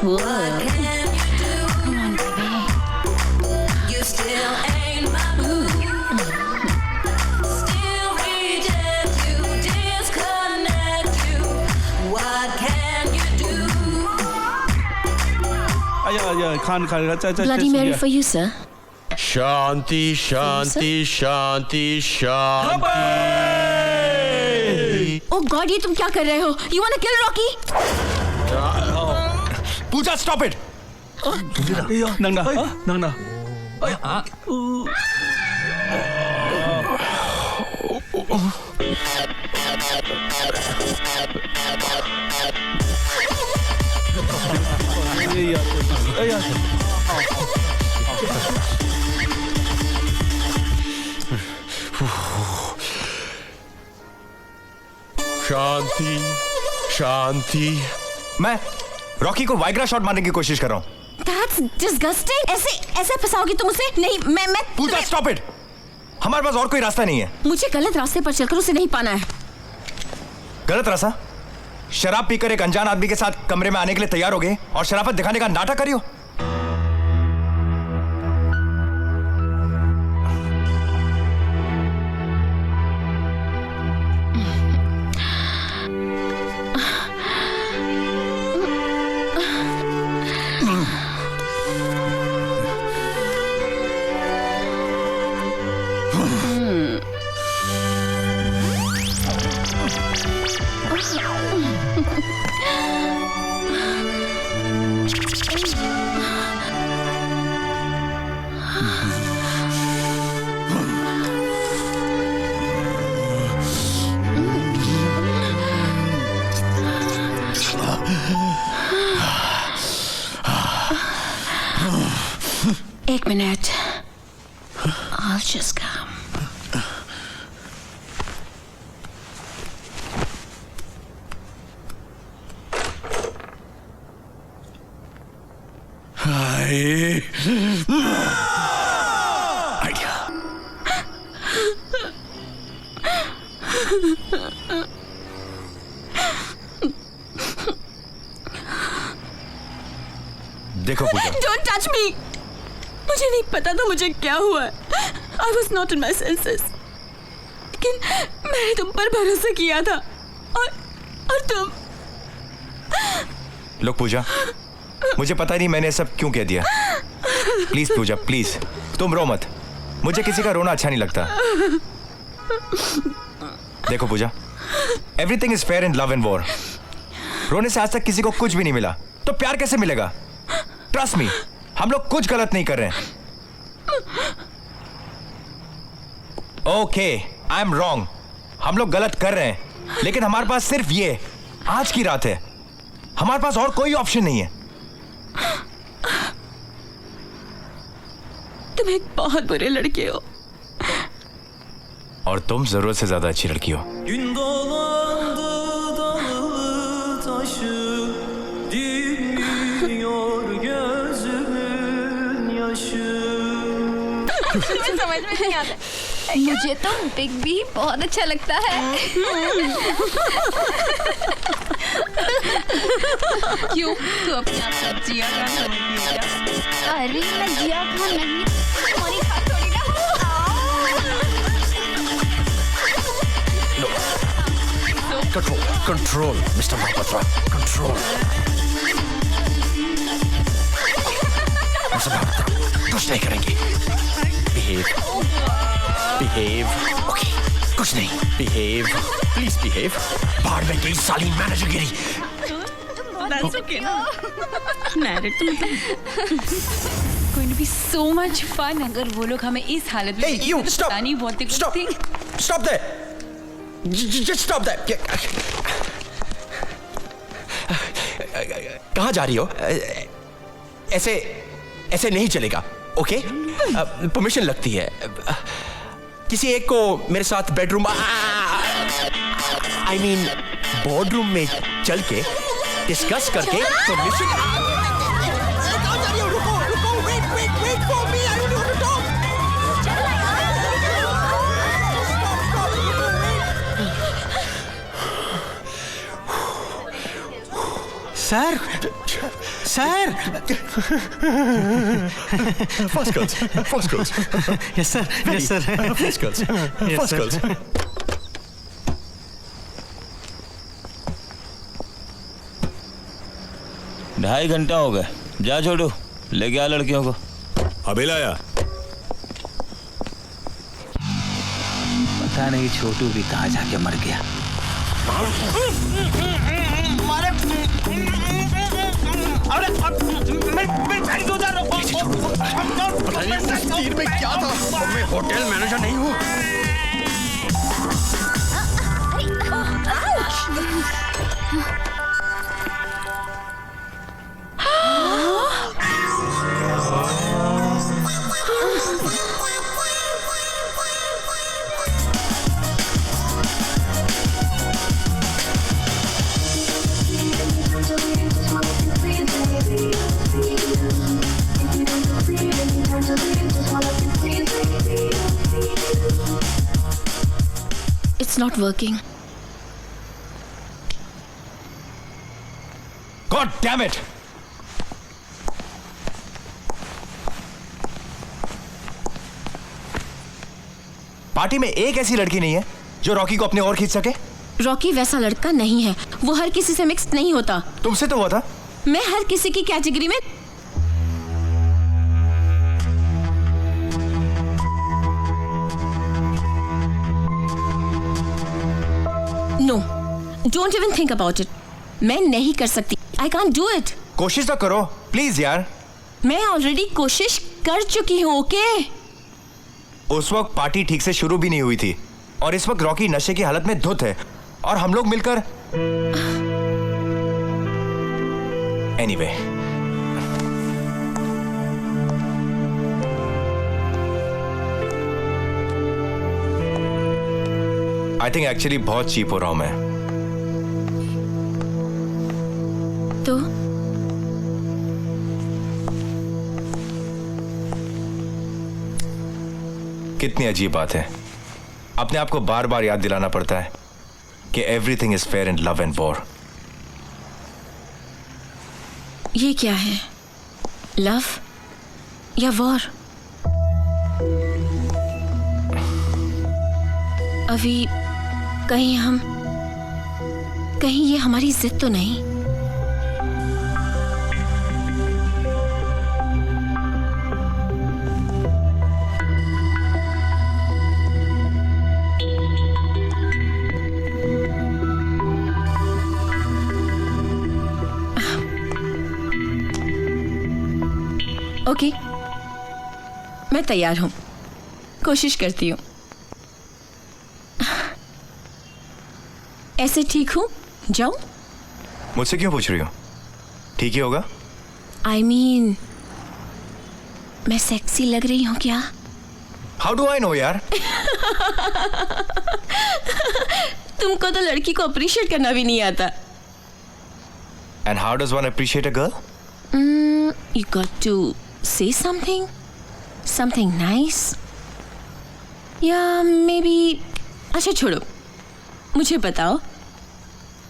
What can you do? Come on, baby. You still ain't my boo. Still reject you, disconnect you. What can you do?
Khan
Bloody Mary for you, sir.
Shanti Shanti Shanti Shanti.
Oh God, ये तुम क्या कर रहे हो? You wanna kill Rocky?
Puja, stop it!
नंगना।
शांति शांति।
मैं Rocky को Viagra shot मारने की कोशिश कर रहा हूँ।
That's disgusting. ऐसे फंसाओगी तुम उसे? नहीं, मैं
पूजा, stop it! हमारे पास और कोई रास्ता नहीं है।
मुझे गलत रास्ते पर चलकर उसे नहीं पाना है।
गलत रास्ता? शराब पीकर एक अनजान आदमी के साथ कमरे में आने के लिए तैयार हो गए और शराफत दिखाने का नाटक करियो।
एक minute. I'll just come.
Idea.
देखो पूजा.
Don't touch me. मुझे नहीं पता था मुझे क्या हुआ. I was not in my senses. लेकिन मैंने तुम पर भरोसा किया था और तुम.
लोग पूजा, मुझे पता नहीं मैंने सब क्यों कह दिया. प्लीज पूजा, प्लीज तुम रो मत. मुझे किसी का रोना अच्छा नहीं लगता. देखो Pooja, everything is fair in love and war. रोने से आज तक किसी को कुछ भी नहीं मिला, तो प्यार कैसे मिलेगा? ट्रस्ट मी, हम लोग कुछ गलत नहीं कर रहे हैं. Okay, I am wrong. हम लोग गलत कर रहे हैं, लेकिन हमारे पास सिर्फ ये आज की रात है. हमारे पास और कोई ऑप्शन नहीं है.
तुम एक बहुत बुरे लड़के हो.
और तुम जरूरत से ज्यादा अच्छी लड़की हो.
Gün dolandı dalı taşı, dinmiyor gözümün yaşı.
समझ में नहीं आता. मुझे तो बिग बी बहुत अच्छा लगता है. क्यों? तू अपने आप को जिया खान समझती है क्या? अरे मैं जिया खान नहीं, तुम्हारी खान थोड़ी ना.
Control mister Mahapatra, control. Mister Mahapatra कुछ नहीं करेंगे. बिहेव. ओके, कुछ नहीं. Behave, please behave. बाहर में गई साली मैनेजरगिरी.
That's okay ना. Married तो
Going to be so much fun अगर वो लोग हमें इस हालत में.
Hey, you stop.
Stop.
Stop there. Just stop that. कहाँ जा रही हो? ऐसे नहीं चलेगा. ओके, परमिशन लगती है. किसी एक को मेरे साथ बेडरूम, आई मीन बोर्डरूम में चल के डिस्कस करके permission.
Sir, sir.
Fast girls.
Yes sir. Yes sir.
Fast girls.
Yes,
Fast
sir.
girls.
2.5 घंटा हो गए. जा छोटू, लेके आ लड़कियों को.
अभी लाया.
पता नहीं छोटू भी कहाँ जाके मर गया.
अरे मेरी गाड़ी दो जा.
पता नहीं उस तीर में क्या था. मैं होटल मैनेजर नहीं हूँ.
It's not working.
God damn it! Party में एक ऐसी लड़की नहीं है जो रॉकी को अपने ओर खींच सके.
रॉकी वैसा लड़का नहीं है. वो हर किसी से मिक्स नहीं होता.
तुमसे तो हुआ था.
मैं हर किसी की कैटेगरी में. No, don't even think about it. मैं नहीं कर सकती. I can't do it.
कोशिश तो करो प्लीज यार.
मैं ऑलरेडी कोशिश कर चुकी हूँ। ओके
उस वक्त पार्टी ठीक से शुरू भी नहीं हुई थी और इस वक्त रॉकी नशे की हालत में धुत है और हम लोग मिलकर एनीवे आई थिंक एक्चुअली बहुत चीप हो रहा हूं मैं।
तो
कितनी अजीब बात है, अपने आप को बार बार याद दिलाना पड़ता है कि everything is fair in love and war.
ये क्या है, लव या वॉर? अभी कहीं ये हमारी जिद तो नहीं? ओके, मैं तैयार हूं, कोशिश करती हूं। ऐसे ठीक हूं? जाऊं?
मुझसे क्यों पूछ रही हो? ठीक ही होगा।
I mean, मैं सेक्सी लग रही हूं क्या?
हाउ डू आई नो यार?
तुमको तो लड़की को अप्रिशिएट करना भी नहीं आता।
And how does one appreciate a girl?
You got to say something nice. या maybe, अच्छा छोड़ो, मुझे बताओ,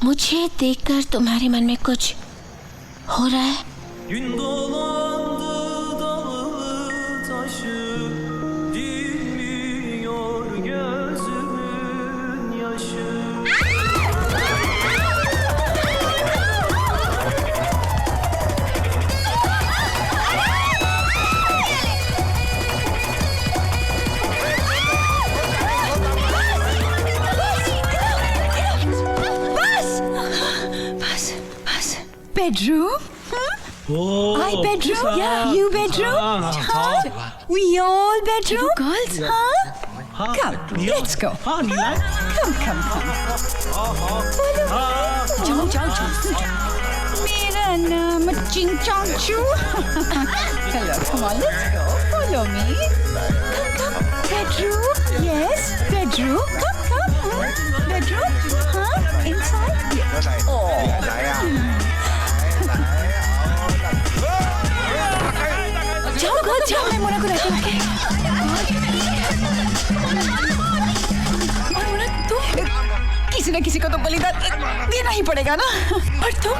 मुझे देखकर तुम्हारे मन में कुछ हो रहा है?
Gün dolandı dağı taşı, dinmiyor gözümün yaşı.
Bedroom?
Oh,
I bedroom?
yeah.
You bedroom? Huh? We all bedroom?
Girls?
Huh? Come, let's go. Come. जाओ। मेरा नाम चिंचांचू। Hello, come on, let's go. Follow me. Come. Bedroom? Yes, bedroom. Come. Bedroom? Huh? Inside? Yes. जाओ, मैं मोना को रहती हूँ। किसी न किसी को तो बलिदान देना ही पड़ेगा ना। और तुम?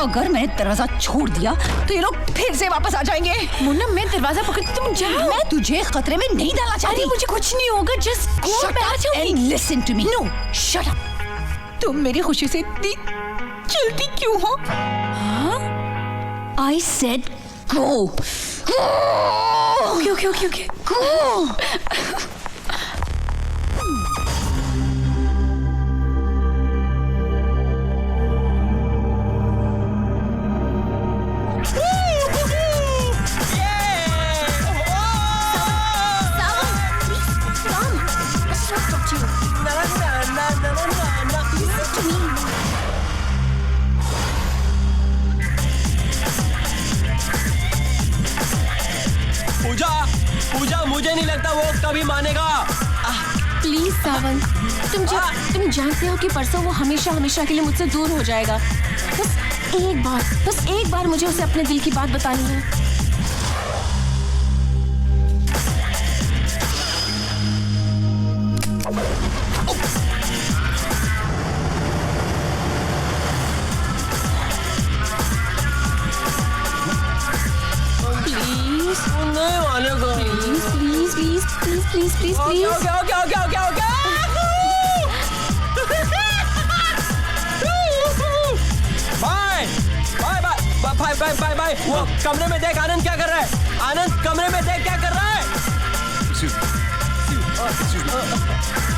अगर मैंने दरवाजा छोड़ दिया तो ये लोग फिर से वापस आ जाएंगे।
मुन्ना, मैं दरवाजा पकड़ती, तुम जाओ।
मैं तुझे खतरे में नहीं डालना चाहती।
मुझे कुछ नहीं होगा, जस्ट गो, मैं आ जाऊंगी।
And listen to me.
No, shut up.
तुम मेरी खुशी से इतनी चिढ़ती क्यों हो? I said go.
Okay.
Go.
पूजा, मुझे नहीं लगता वो कभी मानेगा।
प्लीज सावन, तुम जानते हो कि परसों वो हमेशा के लिए मुझसे दूर हो जाएगा। बस एक बार मुझे उसे अपने दिल की बात बतानी है। प्लीज।
बाय। वो कमरे में देख, आनंद क्या कर रहा है? आनंद कमरे में देख क्या कर रहा है?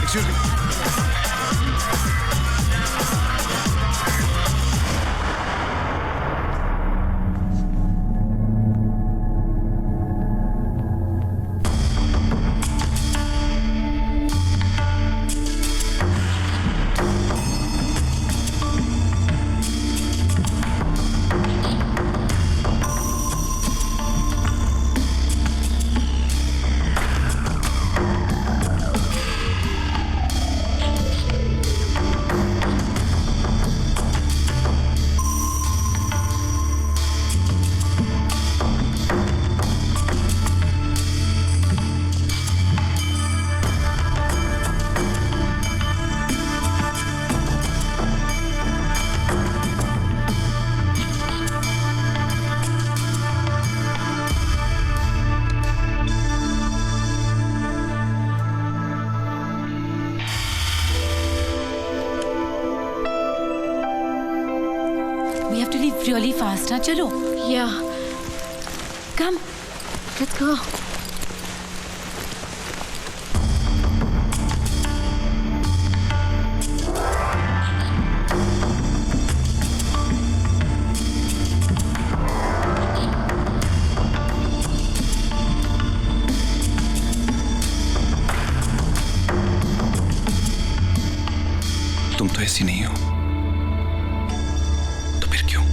Excuse me.
drive really fast, हाँ चलो.
Yeah.
Come.
Let's go.
तुम तो ऐसी नहीं हो, तो फिर क्यों?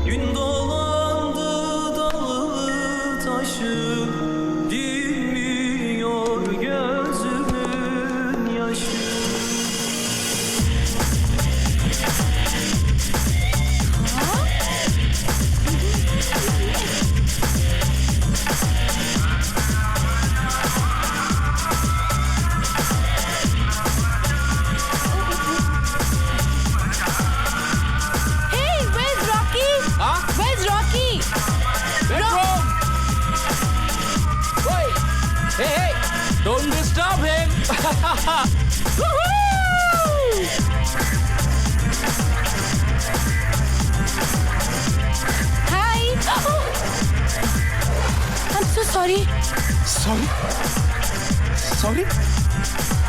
Gün dolandı dalı taşı, dinmiyor gözümün yaşı.
Hey, where's Rocky?
Huh?
Where's Rocky?
Bedroom! Wait! Hey, hey! Don't disturb him! Woohoo!
Hi. Oh. I'm so sorry.
Sorry? Sorry?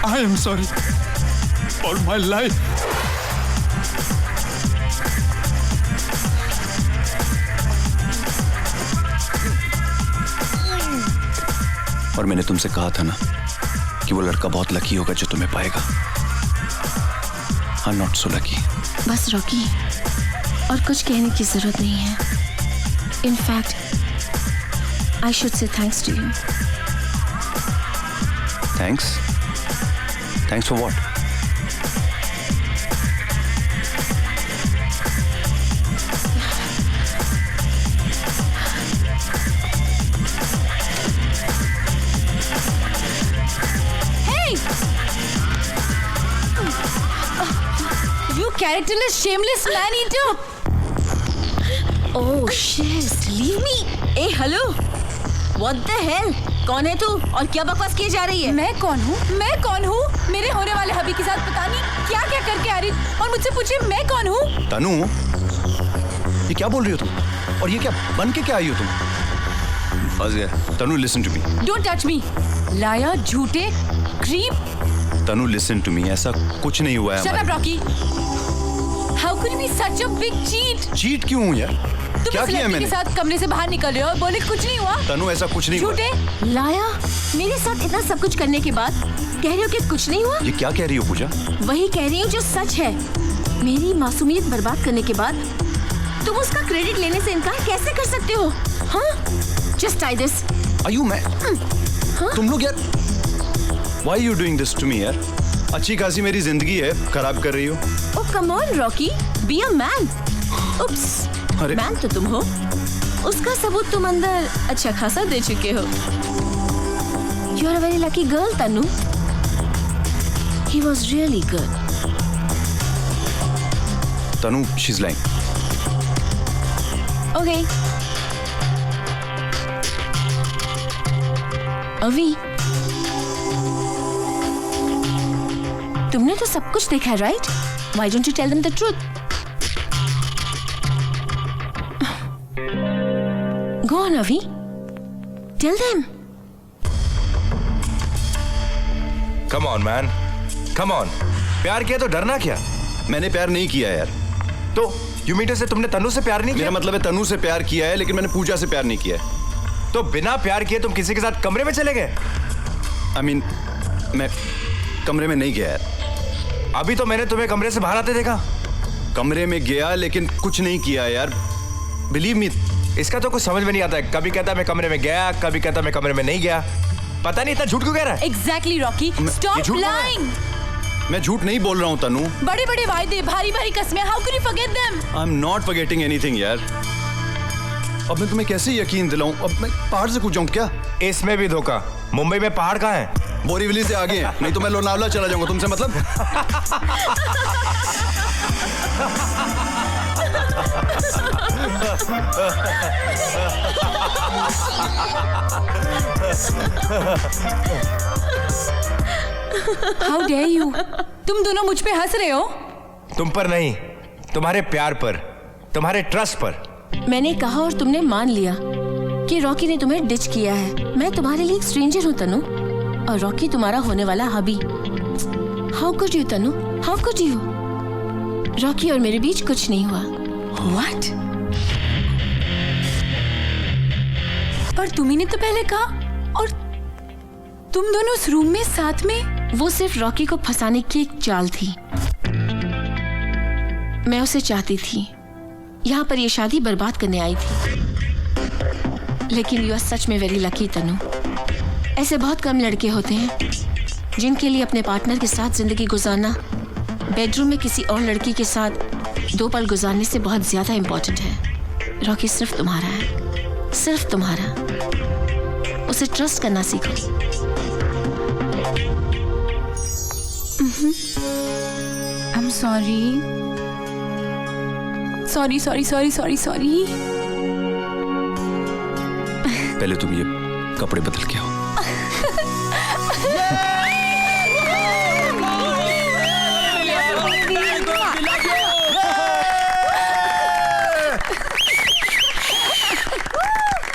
I am sorry. For my life.
और मैंने तुमसे कहा था ना कि वो लड़का बहुत लकी होगा जो तुम्हें पाएगा. I'm not so lucky.
बस रॉकी, और कुछ कहने की जरूरत नहीं है. In fact, I should say thanks to you.
Thanks? Thanks for what?
Hey! You characterless, shameless man-eater!
Oh shit! Leave me! Hey, hello! What the hell? कौन है तू और क्या बकवास किए जा रही है?
मैं कौन हूँ? मैं कौन हूँ? मेरे होने वाले हबी के साथ पता नहीं क्या क्या करके आ रही और मुझसे पूछे मैं कौन हूँ?
तनु, ये क्या बोल रही हो तुम? और ये क्या बन के क्या आई हो तुम? फंस गया. तनु, listen to me.
Don't touch me! लाया, झूठे, creep!
Tanu, listen to me. ऐसा कुछ नहीं हुआ है.
Shut up, Rocky! How could you be such a big cheat?
Cheat क्यों हूँ यार?
तुम
क्या
इस
किया
लड़की
मैंने?
के साथ कमरे से बाहर निकल रहे हो और बोले कुछ नहीं हुआ?
तनु, ऐसा कुछ नहीं हुआ.
झूठे?
लाया, मेरे साथ इतना सब कुछ करने के बाद कह रहे हो कि कुछ नहीं हुआ?
ये क्या कह रही हो पूजा?
वही कह रही हूँ जो सच है. मेरी मासूमियत बर्बाद करने के बाद तुम उसका क्रेडिट लेने से इनकार कैसे कर सकते हो? हाँ? Just try this.
आयु मैं? तुम लोग यार, why are you doing this to me यार? अच्छी खासी मेरी जिंदगी है, खराब कर रही हो.
Oh come on, Rocky, be a man. Oops,
अरे
मैन तो तुम हो. उसका सबूत तुम अंदर अच्छा खासा दे चुके हो. You are a very lucky girl, Tanu. He was really good.
Tanu, she's lying.
Okay. अवी, तुमने तो सब कुछ देखा है, right? Why don't you tell them the truth? Go on, Avi. Tell them.
Come on, man. Come on. प्यार किया तो डरना क्या?
मैंने प्यार नहीं किया यार.
तो यू मीन टू से तुमने तनु से प्यार नहीं किया?
मेरा मतलब है तनु से प्यार किया है, लेकिन मैंने पूजा से प्यार नहीं किया है.
तो बिना प्यार किए तुम किसी के साथ कमरे में चले गए?
I mean, मैं कमरे में नहीं गया यार.
अभी तो मैंने तुम्हें कमरे से बाहर आते देखा.
कमरे में गया लेकिन कुछ नहीं किया यार. Believe me.
इसका तो कुछ समझ में नहीं आता है. कभी कहता मैं कमरे में गया, कभी कहता मैं कमरे में नहीं गया. पता नहीं इतना झूठ क्यों कह रहा है?
Exactly, Rocky. Stop lying.
मैं झूठ नहीं बोल रहा हूँ तनु.
बड़े बड़े वायदे, भारी भारी कस्में. How could you forget them?
I'm not forgetting anything यार. अब मैं तुम्हें कैसे यकीन दिलाऊं? अब मैं पहाड़ से कूद जाऊं क्या?
इसमें भी धोखा. मुंबई में पहाड़ कहाँ है?
बोरीवली से आगे है. नहीं तो मैं लोनावला चला जाऊंगा. तुमसे मतलब?
How dare you? तुम दोनों मुझ पे हंस रहे हो?
तुम पर नहीं, तुम्हारे प्यार पर, तुम्हारे ट्रस्ट पर।
मैंने कहा और तुमने मान लिया कि रॉकी ने तुम्हें डिच किया है। मैं तुम्हारे लिए एक स्ट्रेंजर हूँ तनु, और रॉकी तुम्हारा होने वाला hubby. How could you Tanu, how could you? Rocky और मेरे बीच कुछ नहीं हुआ।
व्हाट? पर तुम्ही ने तो पहले कहा, और तुम दोनों उस रूम में साथ में।
वो सिर्फ रॉकी को फंसाने की एक चाल थी। मैं उसे चाहती थी, यहाँ पर ये शादी बर्बाद करने आई थी। लेकिन यू आर सच में वेरी लकी तनु। ऐसे बहुत कम लड़के होते हैं जिनके लिए अपने पार्टनर के साथ जिंदगी गुजारना बेडरूम में किसी और लड़की के साथ 2 पल गुजारने से बहुत ज्यादा इंपॉर्टेंट है। रॉकी सिर्फ तुम्हारा है, सिर्फ तुम्हारा। उसे ट्रस्ट करना सीखो।
I am sorry, sorry sorry sorry sorry sorry.
पहले तुम ये कपड़े बदल के आओ।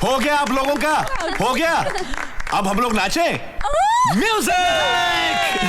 हो गया आप लोगों का, हो गया। अब हम लोग नाचें। म्यूजिक।